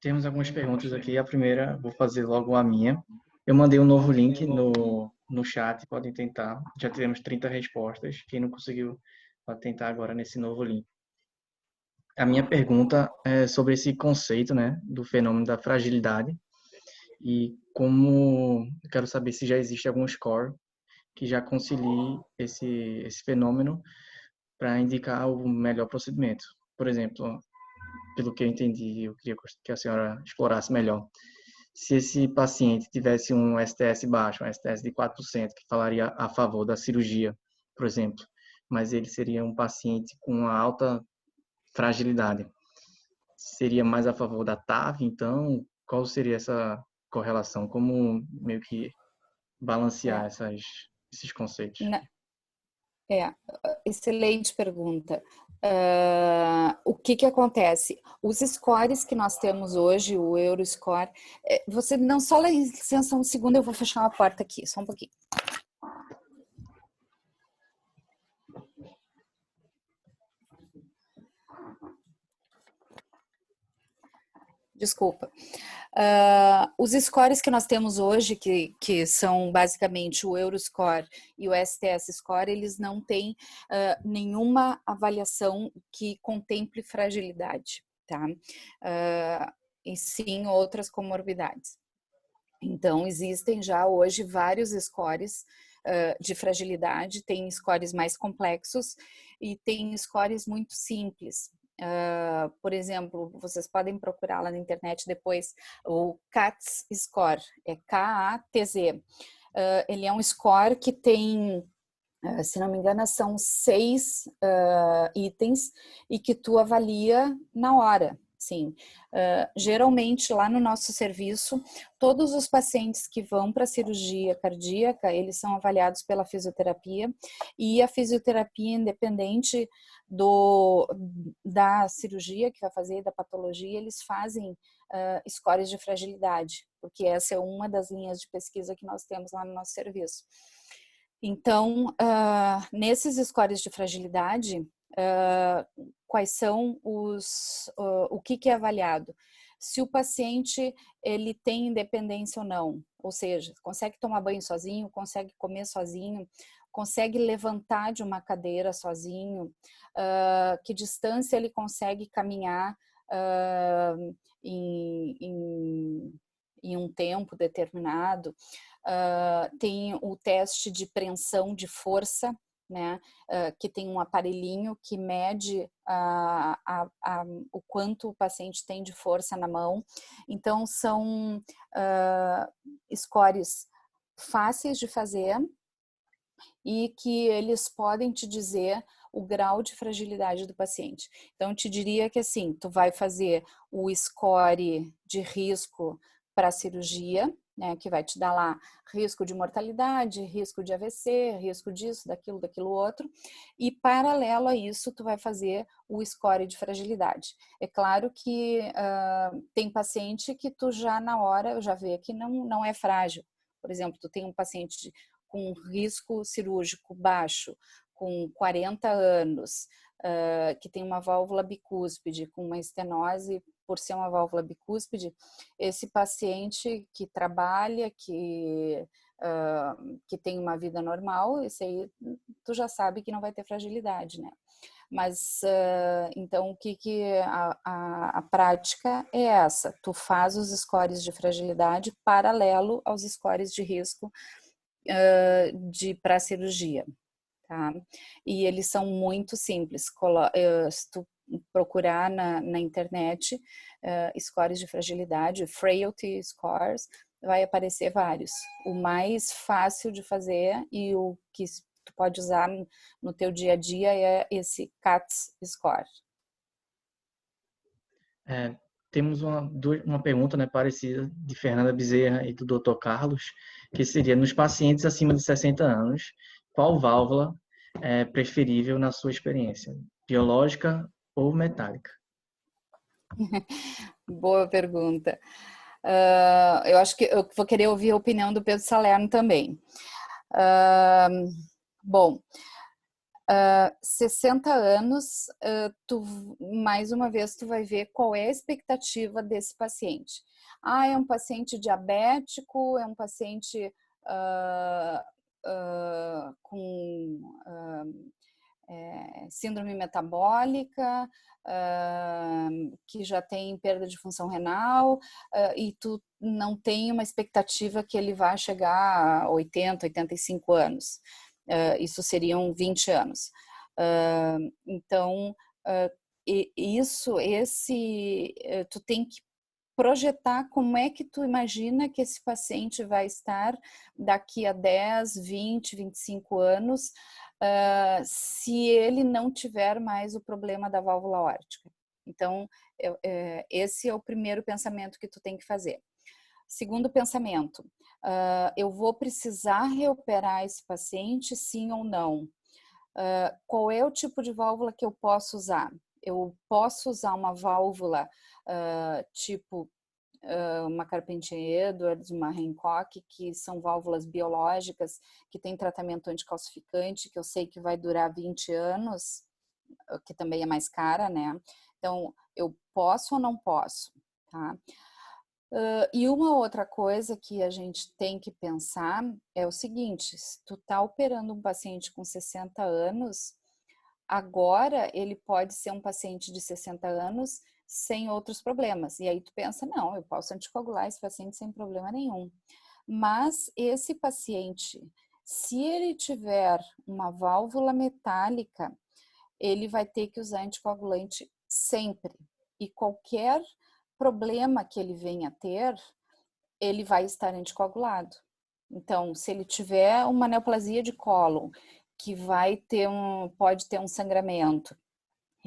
Temos algumas perguntas aqui. A primeira, vou fazer logo a minha. Eu mandei um novo link no chat, podem tentar. Já tivemos 30 respostas. Quem não conseguiu, pode tentar agora nesse novo link. A minha pergunta é sobre esse conceito, né, do fenômeno da fragilidade e como eu quero saber se já existe algum score que já concilie esse fenômeno para indicar o melhor procedimento. Por exemplo, pelo que eu entendi, eu queria que a senhora explorasse melhor. Se esse paciente tivesse um STS baixo, um STS de 4%, que falaria a favor da cirurgia, por exemplo, mas ele seria um paciente com uma alta fragilidade, seria mais a favor da TAV, então, qual seria essa correlação? Como meio que balancear esses conceitos? Excelente pergunta. O que acontece? Os scores que nós temos hoje, o Euroscore, você não só licença um segundo, eu vou fechar uma porta aqui, só um pouquinho. Desculpa. Os scores que nós temos hoje, que são basicamente o Euroscore e o STS Score, eles não têm nenhuma avaliação que contemple fragilidade, tá? E sim outras comorbidades. Então, existem já hoje vários scores de fragilidade, tem scores mais complexos e tem scores muito simples. Por exemplo, vocês podem procurar lá na internet depois o CATS Score, é K-A-T-Z. Ele é um score que tem, se não me engano, são 6 itens e que tu avalia na hora. Sim. Geralmente, lá no nosso serviço, todos os pacientes que vão para a cirurgia cardíaca, eles são avaliados pela fisioterapia, e a fisioterapia, independente da cirurgia que vai fazer, da patologia, eles fazem scores de fragilidade, porque essa é uma das linhas de pesquisa que nós temos lá no nosso serviço. Então, nesses scores de fragilidade, quais são o que é avaliado? Se o paciente ele tem independência ou não, ou seja, consegue tomar banho sozinho, consegue comer sozinho, consegue levantar de uma cadeira sozinho, que distância ele consegue caminhar em um tempo determinado. Tem o teste de preensão de força, né, que tem um aparelhinho que mede o quanto o paciente tem de força na mão. Então, são scores fáceis de fazer e que eles podem te dizer o grau de fragilidade do paciente. Então, eu te diria que assim, tu vai fazer o score de risco para a cirurgia, né, que vai te dar lá risco de mortalidade, risco de AVC, risco disso, daquilo outro, e paralelo a isso, tu vai fazer o score de fragilidade. É claro que tem paciente que tu já na hora já vê que não é frágil. Por exemplo, tu tem um paciente com risco cirúrgico baixo, com 40 anos, que tem uma válvula bicúspide, com uma estenose por ser uma válvula bicúspide, esse paciente que trabalha, que tem uma vida normal, esse aí tu já sabe que não vai ter fragilidade, né? Mas, então, o que a prática é essa? Tu faz os scores de fragilidade paralelo aos scores de risco para a cirurgia, tá? E eles são muito simples. Se tu procurar na internet scores de fragilidade, frailty scores, vai aparecer vários. O mais fácil de fazer e o que tu pode usar no teu dia a dia é esse CATS score. Temos uma pergunta, né, parecida de Fernanda Bezerra e do Dr. Carlos, que seria: nos pacientes acima de 60 anos, qual válvula é preferível na sua experiência? Biológica ou metálica? Boa pergunta. Eu acho que eu vou querer ouvir a opinião do Pedro Salerno também. Bom, 60 anos, mais uma vez tu vai ver qual é a expectativa desse paciente. É um paciente diabético, é um paciente com síndrome metabólica, que já tem perda de função renal, e tu não tem uma expectativa que ele vá chegar a 80, 85 anos. Isso seriam 20 anos. Então, tu tem que projetar como é que tu imagina que esse paciente vai estar daqui a 10, 20, 25 anos, se ele não tiver mais o problema da válvula aórtica. Então, esse é o primeiro pensamento que tu tem que fazer. Segundo pensamento, eu vou precisar reoperar esse paciente, sim ou não? Qual é o tipo de válvula que eu posso usar? Eu posso usar uma válvula tipo uma Carpentier-Edwards, uma Hancock, que são válvulas biológicas, que tem tratamento anticalcificante, que eu sei que vai durar 20 anos, que também é mais cara, né? Então, eu posso ou não posso, tá? E uma outra coisa que a gente tem que pensar é o seguinte: se tu tá operando um paciente com 60 anos, agora ele pode ser um paciente de 60 anos sem outros problemas. E aí tu pensa, não, eu posso anticoagular esse paciente sem problema nenhum. Mas esse paciente, se ele tiver uma válvula metálica, ele vai ter que usar anticoagulante sempre. E qualquer problema que ele venha a ter, ele vai estar anticoagulado. Então, se ele tiver uma neoplasia de cólon, que pode ter um sangramento,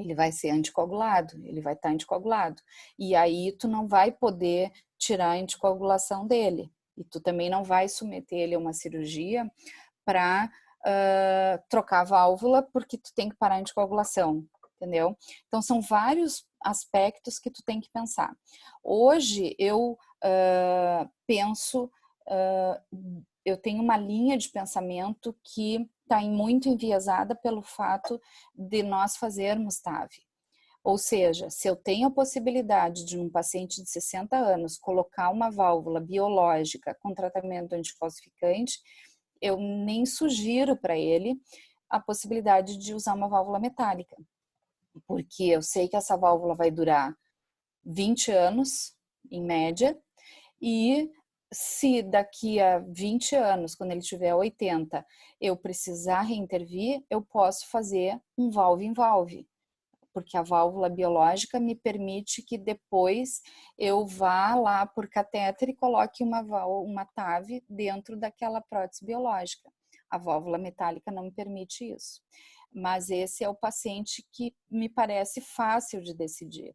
ele vai ser anticoagulado, ele vai estar anticoagulado. E aí tu não vai poder tirar a anticoagulação dele. E tu também não vai submeter ele a uma cirurgia para trocar a válvula, porque tu tem que parar a anticoagulação, entendeu? Então, são vários aspectos que tu tem que pensar. Hoje, eu penso, eu tenho uma linha de pensamento que está muito enviesada pelo fato de nós fazermos TAV. Ou seja, se eu tenho a possibilidade de um paciente de 60 anos colocar uma válvula biológica com tratamento antifalsificante, eu nem sugiro para ele a possibilidade de usar uma válvula metálica, porque eu sei que essa válvula vai durar 20 anos, em média, e se daqui a 20 anos, quando ele tiver 80, eu precisar reintervir, eu posso fazer um valve em valve, porque a válvula biológica me permite que depois eu vá lá por catéter e coloque uma TAV dentro daquela prótese biológica. A válvula metálica não me permite isso. Mas esse é o paciente que me parece fácil de decidir.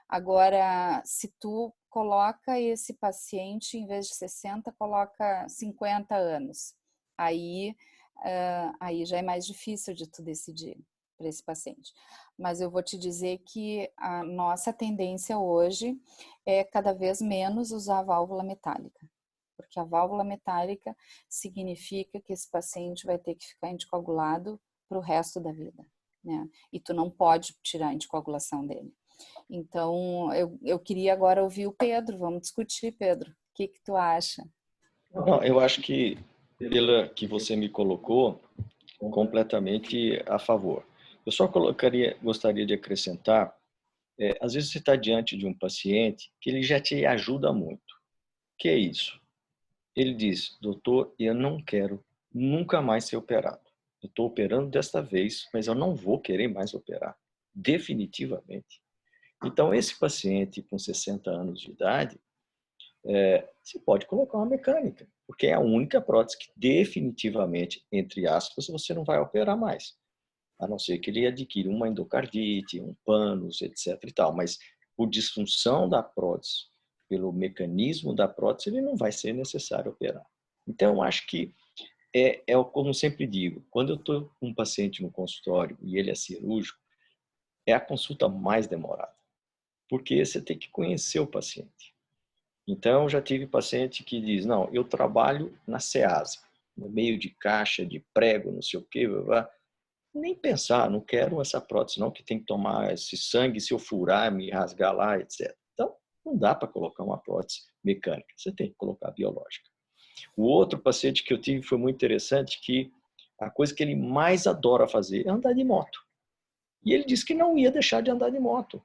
Agora, se tu coloca esse paciente, em vez de 60, coloca 50 anos, aí já é mais difícil de tu decidir para esse paciente. Mas eu vou te dizer que a nossa tendência hoje é cada vez menos usar a válvula metálica, porque a válvula metálica significa que esse paciente vai ter que ficar anticoagulado para o resto da vida, né? E tu não pode tirar a anticoagulação dele. Então, eu queria agora ouvir o Pedro. Vamos discutir, Pedro. O que tu acha? Não, eu acho que, pela que você me colocou, completamente a favor. Eu só gostaria de acrescentar, às vezes você está diante de um paciente que ele já te ajuda muito. Que é isso? Ele diz, doutor, eu não quero nunca mais ser operado. Eu estou operando desta vez, mas eu não vou querer mais operar, definitivamente. Então, esse paciente com 60 anos de idade, você pode colocar uma mecânica, porque é a única prótese que definitivamente, entre aspas, você não vai operar mais. A não ser que ele adquira uma endocardite, um pânus, etc. e tal. Mas por disfunção da prótese, pelo mecanismo da prótese, ele não vai ser necessário operar. Então, eu acho que como sempre digo, quando eu estou com um paciente no consultório e ele é cirúrgico, é a consulta mais demorada, porque você tem que conhecer o paciente. Então, eu já tive paciente que diz, não, eu trabalho na SEASA, no meio de caixa, de prego, não sei o quê, nem pensar, não quero essa prótese não, que tem que tomar esse sangue, se eu furar, me rasgar lá, etc. Então, não dá para colocar uma prótese mecânica, você tem que colocar biológica. O outro paciente que eu tive foi muito interessante, que a coisa que ele mais adora fazer é andar de moto. E ele disse que não ia deixar de andar de moto.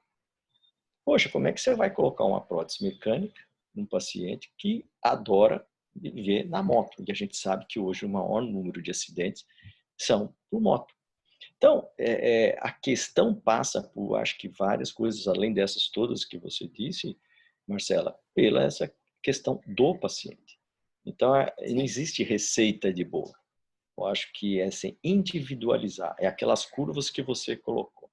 Poxa, como é que você vai colocar uma prótese mecânica num paciente que adora viver na moto? E a gente sabe que hoje o maior número de acidentes são por moto. Então, a questão passa por, acho que várias coisas, além dessas todas que você disse, Marcela, pela essa questão do paciente. Então, não existe receita de bolo. Eu acho que é assim, individualizar, é aquelas curvas que você colocou,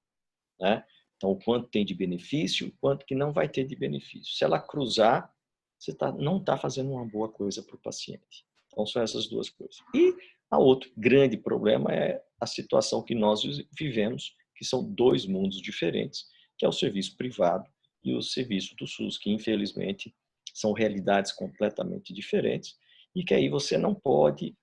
né? Então, o quanto tem de benefício, o quanto que não vai ter de benefício. Se ela cruzar, você não está fazendo uma boa coisa para o paciente. Então, são essas duas coisas. E a outro grande problema é a situação que nós vivemos, que são dois mundos diferentes, que é o serviço privado e o serviço do SUS, que infelizmente são realidades completamente diferentes e que aí você não pode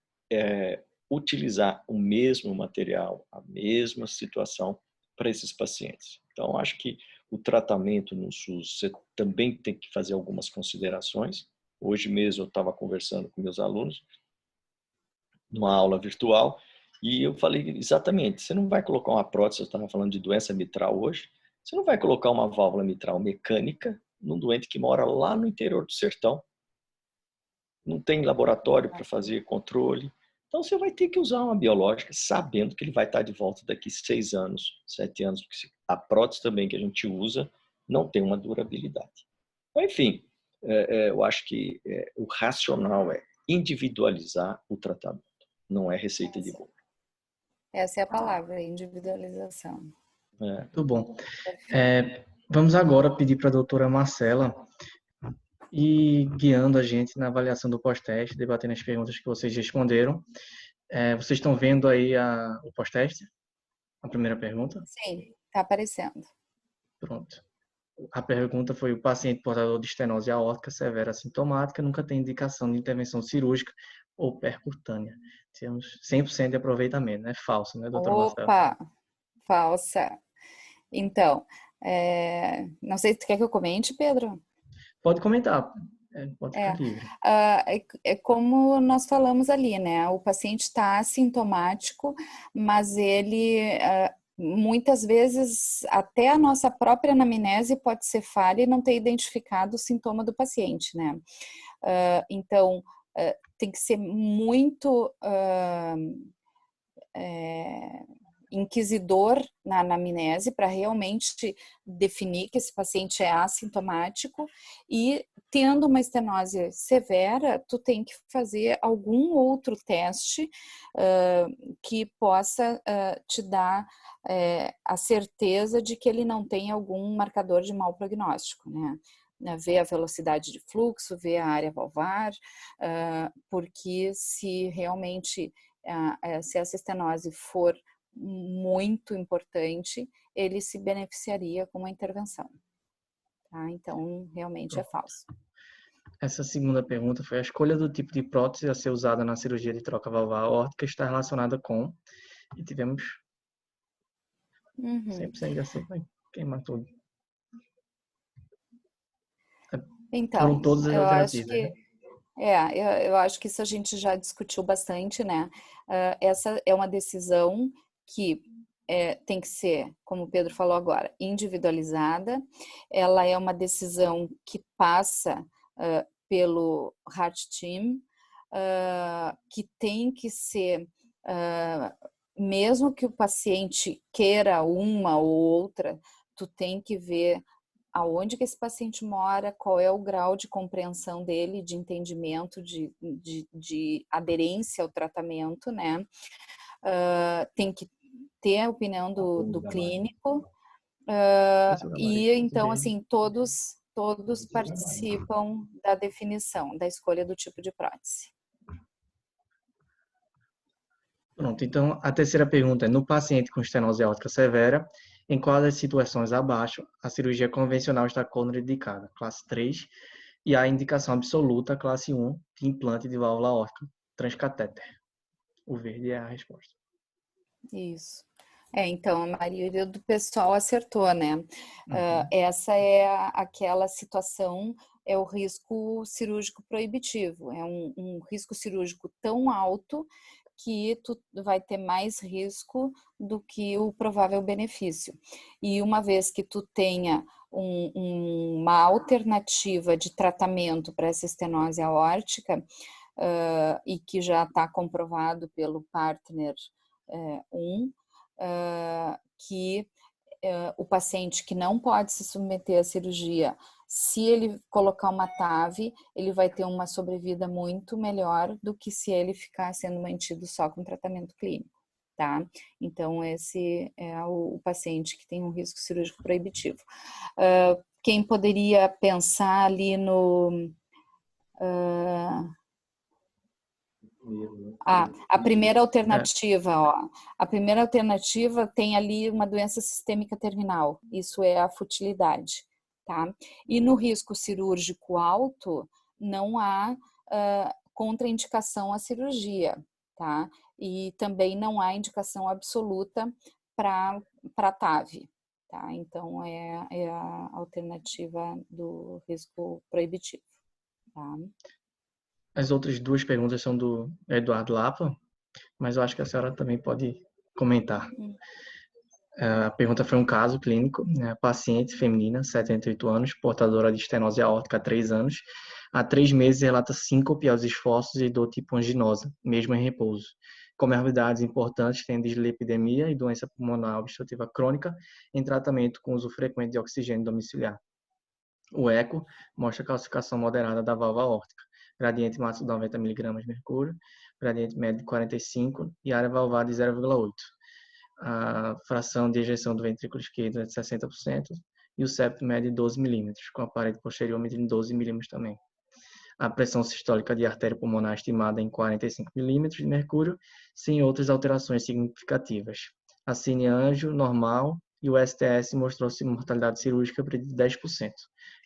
utilizar o mesmo material, a mesma situação para esses pacientes. Então, acho que o tratamento no SUS, você também tem que fazer algumas considerações. Hoje mesmo eu estava conversando com meus alunos, numa aula virtual, e eu falei exatamente, você não vai colocar uma prótese, eu estava falando de doença mitral hoje, você não vai colocar uma válvula mitral mecânica num doente que mora lá no interior do sertão, não tem laboratório para fazer controle, então você vai ter que usar uma biológica, sabendo que ele vai estar de volta daqui 6 anos, 7 anos, porque a prótese também que a gente usa não tem uma durabilidade. Enfim, eu acho que o racional é individualizar o tratamento, não é receita de bolo. Essa é a palavra, individualização. Muito bom. Vamos agora pedir para a doutora Marcela ir guiando a gente na avaliação do pós-teste, debatendo as perguntas que vocês responderam. Vocês estão vendo aí o pós-teste? A primeira pergunta? Sim, está aparecendo. Pronto. A pergunta foi: o paciente portador de estenose aórtica severa assintomática nunca tem indicação de intervenção cirúrgica ou percutânea. Temos 100% de aproveitamento, né? Falso, né, doutora Marcela? Opa, falsa. Então, não sei se tu quer que eu comente, Pedro? Pode comentar, pode ficar livre. É como nós falamos ali, né? O paciente está assintomático, mas ele muitas vezes até a nossa própria anamnese pode ser falha e não ter identificado o sintoma do paciente, né? Então, tem que ser muito inquisidor na anamnese para realmente definir que esse paciente é assintomático, e tendo uma estenose severa, tu tem que fazer algum outro teste que possa te dar a certeza de que ele não tem algum marcador de mau prognóstico, né? Ver a velocidade de fluxo, ver a área valvar, porque se realmente se essa estenose for muito importante, ele se beneficiaria com uma intervenção. Tá? Então, realmente é falso. Essa segunda pergunta foi: a escolha do tipo de prótese a ser usada na cirurgia de troca valvar aórtica está relacionada com... E tivemos 100% de acerto. Queimar tudo. Então, foram todas as alternativas, acho que, eu acho que isso a gente já discutiu bastante, né? Essa é uma decisão que tem que ser, como o Pedro falou agora, individualizada. Ela é uma decisão que passa pelo Heart Team, que tem que ser, mesmo que o paciente queira uma ou outra, tu tem que ver aonde que esse paciente mora, qual é o grau de compreensão dele, de entendimento, de aderência ao tratamento, né? Tem que ter a opinião do clínico, e então, assim, todos participam da definição, da escolha do tipo de prótese. Pronto, então a terceira pergunta é: no paciente com estenose aórtica severa, em qual das situações abaixo a cirurgia convencional está contraindicada? Classe 3, e a indicação absoluta, classe 1, de implante de válvula aórtica transcatéter. O verde é a resposta. Isso. Então, a maioria do pessoal acertou, né? Essa é aquela situação, é o risco cirúrgico proibitivo. É um risco cirúrgico tão alto que tu vai ter mais risco do que o provável benefício. E uma vez que tu tenha uma alternativa de tratamento para essa estenose aórtica, e que já está comprovado pelo partner 1, que o paciente que não pode se submeter à cirurgia, se ele colocar uma TAV, ele vai ter uma sobrevida muito melhor do que se ele ficar sendo mantido só com tratamento clínico, tá? Então, esse é o paciente que tem um risco cirúrgico proibitivo. Quem poderia pensar ali no... a primeira alternativa, a primeira alternativa tem ali uma doença sistêmica terminal, isso é a futilidade, tá? E no risco cirúrgico alto, não há contraindicação à cirurgia, tá? E também não há indicação absoluta para TAV, tá? Então, é a alternativa do risco proibitivo, tá? As outras duas perguntas são do Eduardo Lapa, mas eu acho que a senhora também pode comentar. A pergunta foi um caso clínico, né? Paciente feminina, 78 anos, portadora de estenose aórtica há 3 anos. Há 3 meses relata síncope aos esforços e dor tipo anginosa, mesmo em repouso. Comorbidades importantes têm dislipidemia e doença pulmonar obstrutiva crônica, em tratamento com uso frequente de oxigênio domiciliar. O eco mostra calcificação moderada da válvula aórtica, gradiente máximo de 90 mg de mercúrio, gradiente médio de 45 e área valvar de 0,8. a fração de ejeção do ventrículo esquerdo é de 60% e o septo médio de 12 milímetros, com a parede posterior medindo 12 milímetros também. A pressão sistólica de artéria pulmonar estimada em 45 milímetros de mercúrio, sem outras alterações significativas. A cine-anjo normal e o STS mostrou-se mortalidade cirúrgica de 10%.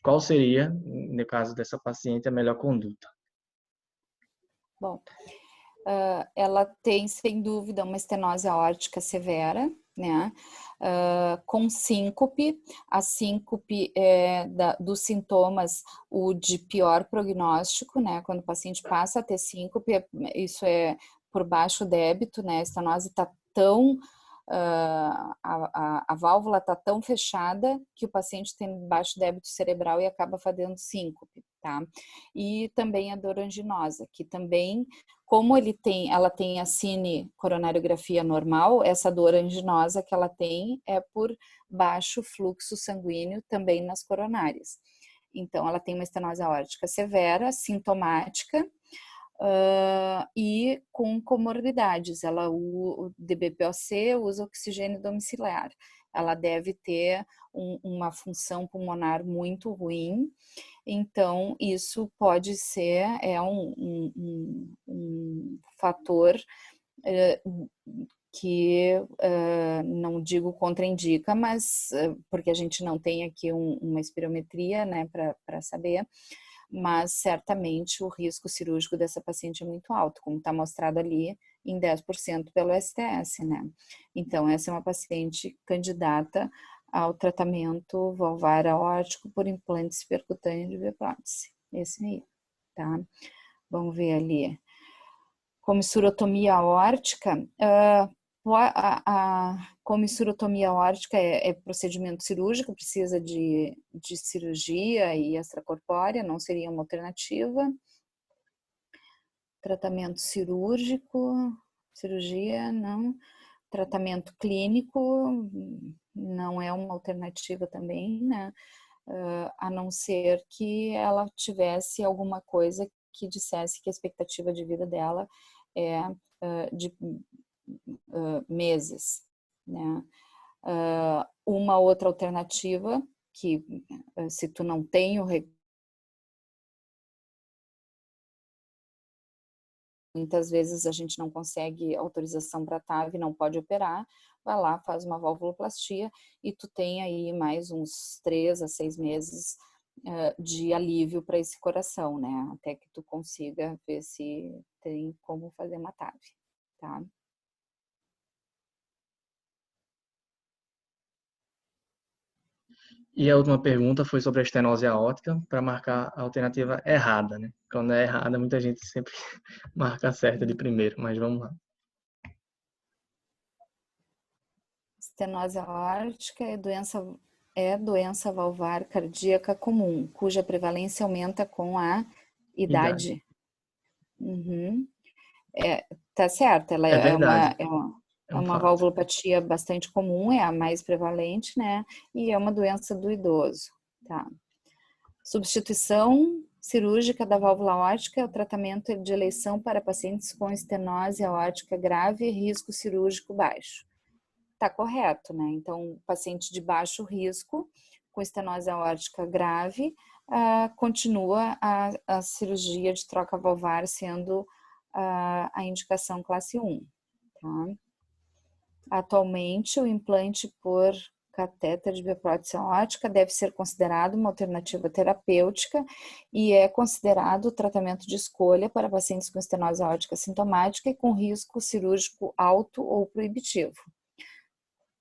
Qual seria, no caso dessa paciente, a melhor conduta? Bom, ela tem, sem dúvida, uma estenose aórtica severa, né? Com síncope. A síncope é dos sintomas o de pior prognóstico, né? Quando o paciente passa a ter síncope, isso é por baixo débito, né? A estenose está tão... a válvula está tão fechada que o paciente tem baixo débito cerebral e acaba fazendo síncope, tá? E também a dor anginosa, que também, como ela tem a cine coronariografia normal, essa dor anginosa que ela tem é por baixo fluxo sanguíneo também nas coronárias. Então, ela tem uma estenose aórtica severa, sintomática, e com comorbidades. O DBPOC usa oxigênio domiciliar. Ela deve ter uma função pulmonar muito ruim, então isso pode ser um fator que não digo contraindica, mas porque a gente não tem aqui uma espirometria, né, para saber, mas certamente o risco cirúrgico dessa paciente é muito alto, como está mostrado ali em 10% pelo STS, né? Então, essa é uma paciente candidata ao tratamento valvar aórtico por implante percutâneo de biprótese. Esse aí, tá? Vamos ver ali. Comissurotomia aórtica. A comissurotomia aórtica é procedimento cirúrgico, precisa de cirurgia e extracorpórea, não seria uma alternativa. Tratamento cirúrgico, cirurgia, não. Tratamento clínico, não é uma alternativa também, né? A não ser que ela tivesse alguma coisa que dissesse que a expectativa de vida dela é de meses, né? Uma outra alternativa, que se tu não tem muitas vezes a gente não consegue autorização para TAV, não pode operar, vai lá, faz uma valvuloplastia e tu tem aí mais uns 3 a 6 meses de alívio para esse coração, né? Até que tu consiga ver se tem como fazer uma TAV, tá? E a última pergunta foi sobre a estenose aórtica, para marcar a alternativa errada, né? Quando é errada, muita gente sempre marca a certa de primeiro, mas vamos lá. Estenose aórtica é doença valvar cardíaca comum, cuja prevalência aumenta com a idade. Uhum. Tá certo, ela É é verdade. uma Fato. valvulopatia bastante comum, é a mais prevalente, né? E é uma doença do idoso, tá? Substituição cirúrgica da válvula aórtica é o tratamento de eleição para pacientes com estenose aórtica grave e risco cirúrgico baixo. Tá correto, né? Então, paciente de baixo risco, com estenose aórtica grave, continua a cirurgia de troca valvar sendo a indicação classe 1, tá? Atualmente, o implante por catéter de biprótese aórtica deve ser considerado uma alternativa terapêutica e é considerado o tratamento de escolha para pacientes com estenose aórtica sintomática e com risco cirúrgico alto ou proibitivo.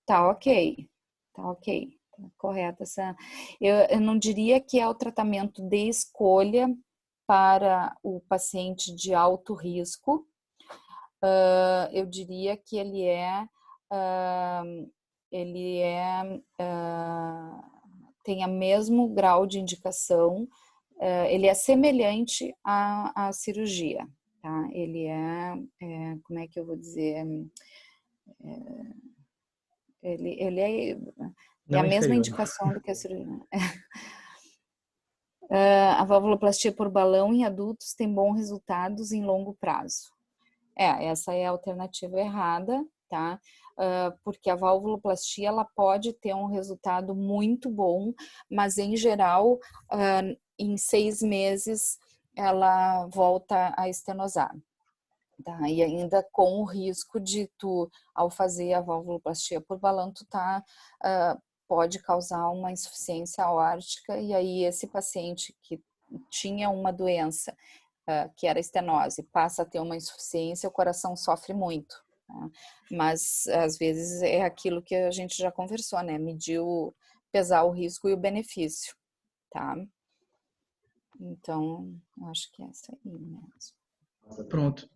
Tá ok, tá ok, tá correta essa. Eu não diria que é o tratamento de escolha para o paciente de alto risco, eu diria que ele tem o mesmo grau de indicação, ele é semelhante à cirurgia, tá? Ele como é que eu vou dizer? Ele é a mesma indicação do que a cirurgia. A valvuloplastia por balão em adultos tem bons resultados em longo prazo. Essa é a alternativa errada, tá? Porque a valvuloplastia ela pode ter um resultado muito bom, mas em geral, em 6 meses ela volta a estenosar. Tá? E ainda com o risco de tu, ao fazer a valvuloplastia por balão, tu pode causar uma insuficiência aórtica, e aí esse paciente que tinha uma doença que era estenose, passa a ter uma insuficiência, o coração sofre muito. Tá? Mas às vezes é aquilo que a gente já conversou, né? Pesar o risco e o benefício, tá? Então, eu acho que é isso aí mesmo. Pronto.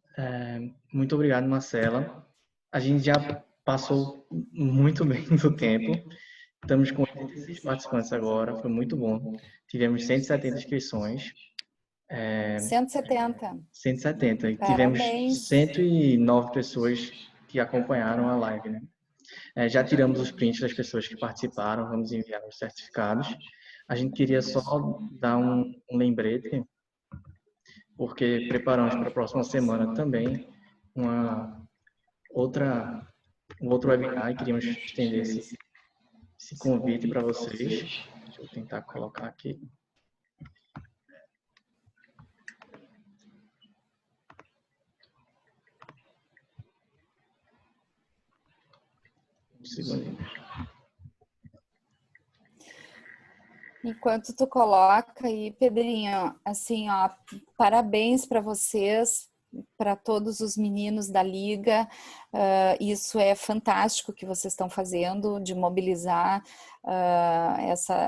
Muito obrigado, Marcela. A gente já passou muito bem do tempo. Estamos com 86 participantes agora, foi muito bom. Tivemos 170 inscrições. 170. 170. E Parabéns. tivemos 109 pessoas que acompanharam a live, né? Já tiramos os prints das pessoas que participaram, vamos enviar os certificados. A gente queria só dar um lembrete, porque preparamos para a próxima semana também um outro webinar e queríamos estender esse convite para vocês. Deixa eu tentar colocar aqui. Um segundo. Enquanto tu coloca aí, Pedrinho, assim, ó, parabéns para vocês, para todos os meninos da Liga. Isso é fantástico que vocês estão fazendo, de mobilizar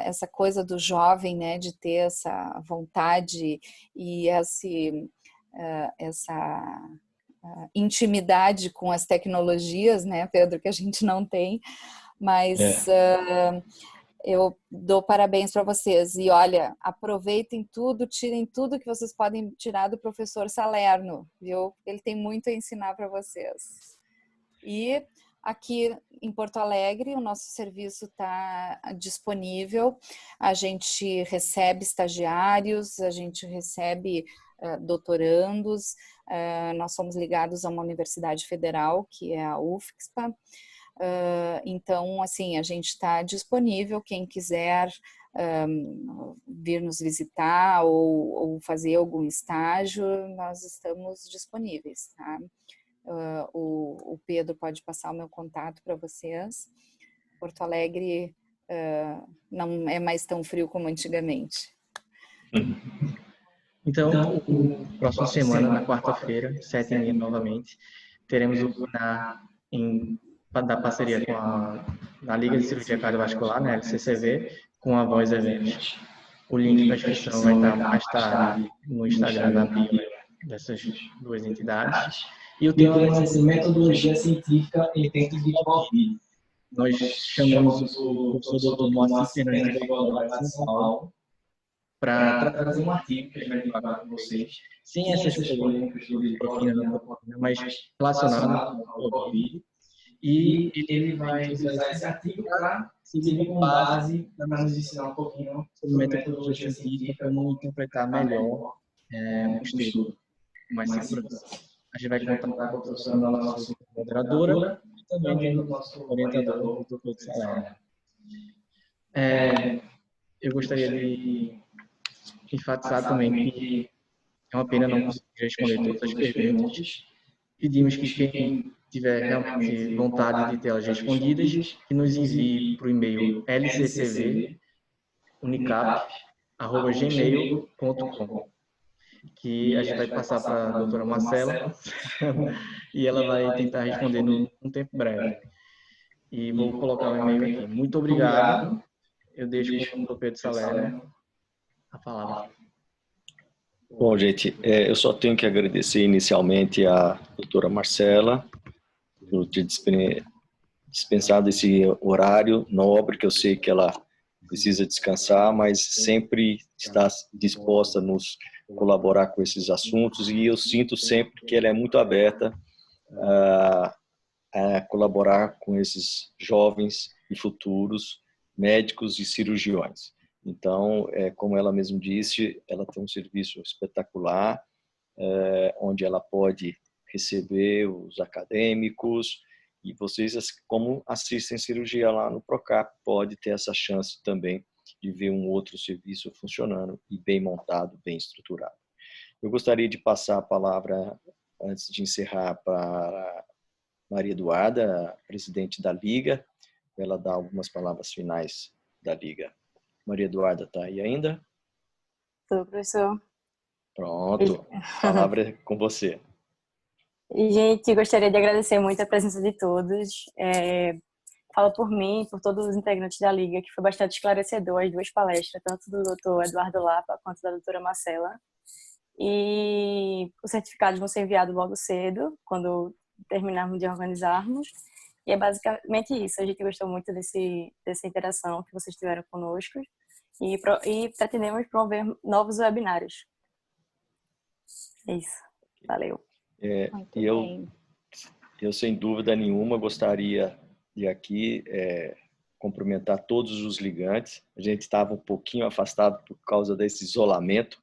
essa coisa do jovem, né, de ter essa vontade e essa intimidade com as tecnologias, né, Pedro, que a gente não tem, mas eu dou parabéns para vocês. E olha, aproveitem tudo, tirem tudo que vocês podem tirar do professor Salerno, viu? Ele tem muito a ensinar para vocês. E aqui em Porto Alegre, o nosso serviço está disponível. A gente recebe estagiários, a gente recebe doutorandos. Nós somos ligados a uma universidade federal, que é a UFSPA. Então, assim, a gente está disponível, quem quiser vir nos visitar ou fazer algum estágio, nós estamos disponíveis, tá? O Pedro pode passar o meu contato para vocês. Porto Alegre não é mais tão frio como antigamente. Então, próxima semana, na quarta-feira, 7h30 novamente, teremos o webinar da parceria com a Liga de Cirurgia Cardiovascular, né, LCCV, com a Voz Eventos. O link para a inscrição vai estar mais tarde no Instagram, na bio dessas duas entidades. E o tema vai ser metodologia científica em tempos de Covid. Nós chamamos o professor Dr. Moacir Fernandes da Igualdade de São Paulo para trazer um artigo que a gente vai divulgar com vocês, sem essas polêmicas de propina, mas relacionado ao Covid. E ele vai utilizar esse artigo para servir como base para nos ensinar um pouquinho sobre metodologia científica, como interpretar melhor o estudo, com mais segurança. A gente vai contar com a professora da nossa moderadora e também do nosso orientador, o Dr. Salerno. Eu gostaria de enfatizar também que é uma pena não conseguir responder todas as perguntas. Pedimos que quem tiver realmente vontade de ter elas respondidas, que nos envie para o e-mail lccvunicap@gmail.com, que a gente vai passar para a doutora Marcela e ela vai tentar responder num tempo breve. E vou colocar o e-mail aqui. Muito obrigado. Eu deixo com o Dr. Pedro Salerno a palavra. Bom, gente, eu só tenho que agradecer inicialmente à doutora Marcela por ter dispensado esse horário nobre, que eu sei que ela precisa descansar, mas sempre está disposta a nos colaborar com esses assuntos, e eu sinto sempre que ela é muito aberta a colaborar com esses jovens e futuros médicos e cirurgiões. Então, como ela mesmo disse, ela tem um serviço espetacular, onde ela pode receber os acadêmicos E vocês, como assistem cirurgia lá no Procap, pode ter essa chance também de ver um outro serviço funcionando e bem montado, bem estruturado. Eu gostaria de passar a palavra, antes de encerrar, para Maria Eduarda, presidente da Liga, para ela dar algumas palavras finais da Liga. Maria Eduarda, está aí ainda? Estou, professor. Pronto, a palavra é com você. E, gente, gostaria de agradecer muito a presença de todos. Falo por mim, por todos os integrantes da Liga, que foi bastante esclarecedor as duas palestras, tanto do Dr. Eduardo Lapa quanto da doutora Marcela. E os certificados vão ser enviados logo cedo, quando terminarmos de organizarmos. E é basicamente isso. A gente gostou muito dessa interação que vocês tiveram conosco e pretendemos promover novos webinários. É isso. Valeu. Eu, sem dúvida nenhuma, gostaria de aqui cumprimentar todos os ligantes. A gente estava um pouquinho afastado por causa desse isolamento,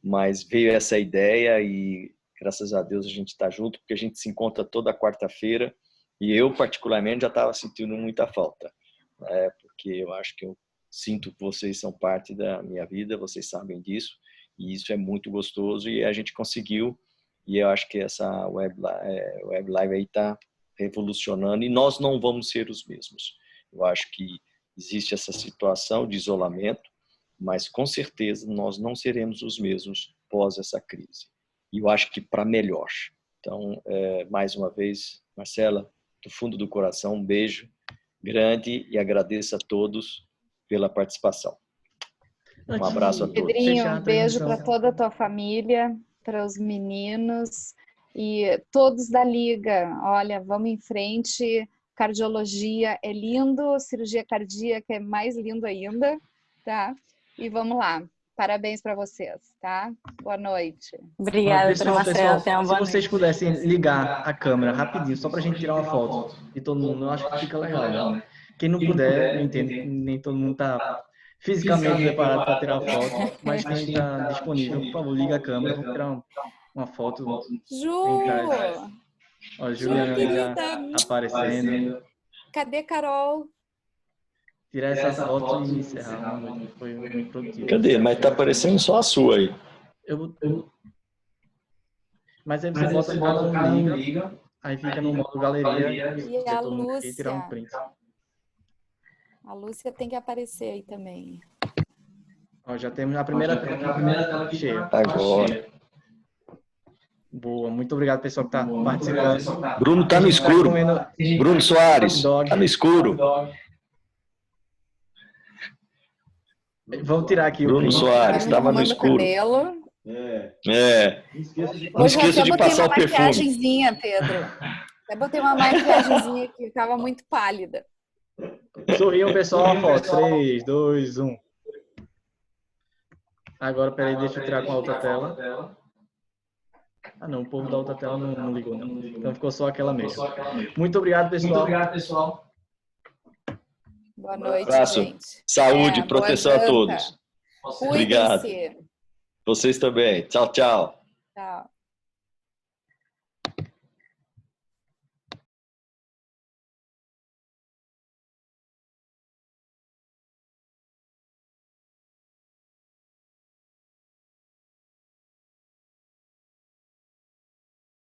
mas veio essa ideia e, graças a Deus, a gente está junto, porque a gente se encontra toda quarta-feira e eu, particularmente, já estava sentindo muita falta, porque eu acho que eu sinto que vocês são parte da minha vida, vocês sabem disso, e isso é muito gostoso e a gente conseguiu. E eu acho que essa web live aí está revolucionando e nós não vamos ser os mesmos. Eu acho que existe essa situação de isolamento, mas com certeza nós não seremos os mesmos pós essa crise. E eu acho que para melhor. Então, mais uma vez, Marcela, do fundo do coração, um beijo grande e agradeço a todos pela participação. Um abraço a todos. Pedrinho, um beijo para toda a tua família, para os meninos e todos da Liga. Olha, vamos em frente. Cardiologia é lindo, cirurgia cardíaca é mais lindo ainda, tá? E vamos lá. Parabéns para vocês, tá? Boa noite. Obrigada, Marcela. Se vocês pudessem ligar a câmera rapidinho, só para a gente tirar uma foto de todo mundo, eu acho que fica legal, né? Quem não puder, eu entendo que nem todo mundo está fisicamente preparado para tirar a foto, mas quem está disponível, por favor, liga a câmera, vou tirar uma foto. Ju! Ó, a Juliana já aparecendo. Cadê Carol? Tirar essa foto e encerrar uma noite. Foi muito produtivo. Cadê? Mas tá aparecendo só a sua aí. Mas aí você bota no liga, aí fica no modo galeria e a Lúcia. E tirar um print. A Lúcia tem que aparecer aí também. Ó, já temos a primeira tela cheia. Agora. Boa, muito obrigado, pessoal, que está participando. Bruno tá no escuro. Bruno Soares, tá no escuro. Vamos tirar aqui Bruno Soares, estava no escuro. Não esqueça de passar o perfume. Maquiagemzinha, Pedro. Até botei uma maquiagemzinha que ficava muito pálida. Sorriam, pessoal, a foto. 3, 2, 1. Agora, peraí, deixa eu tirar com a outra tela. Ah, não, o povo da outra tela não ligou, não. Então ficou só aquela mesmo. Muito obrigado, pessoal. Boa noite, abraço, gente. Saúde, proteção a todos. Obrigado. Cuidem-se. Vocês também. Tchau, tchau. Tchau.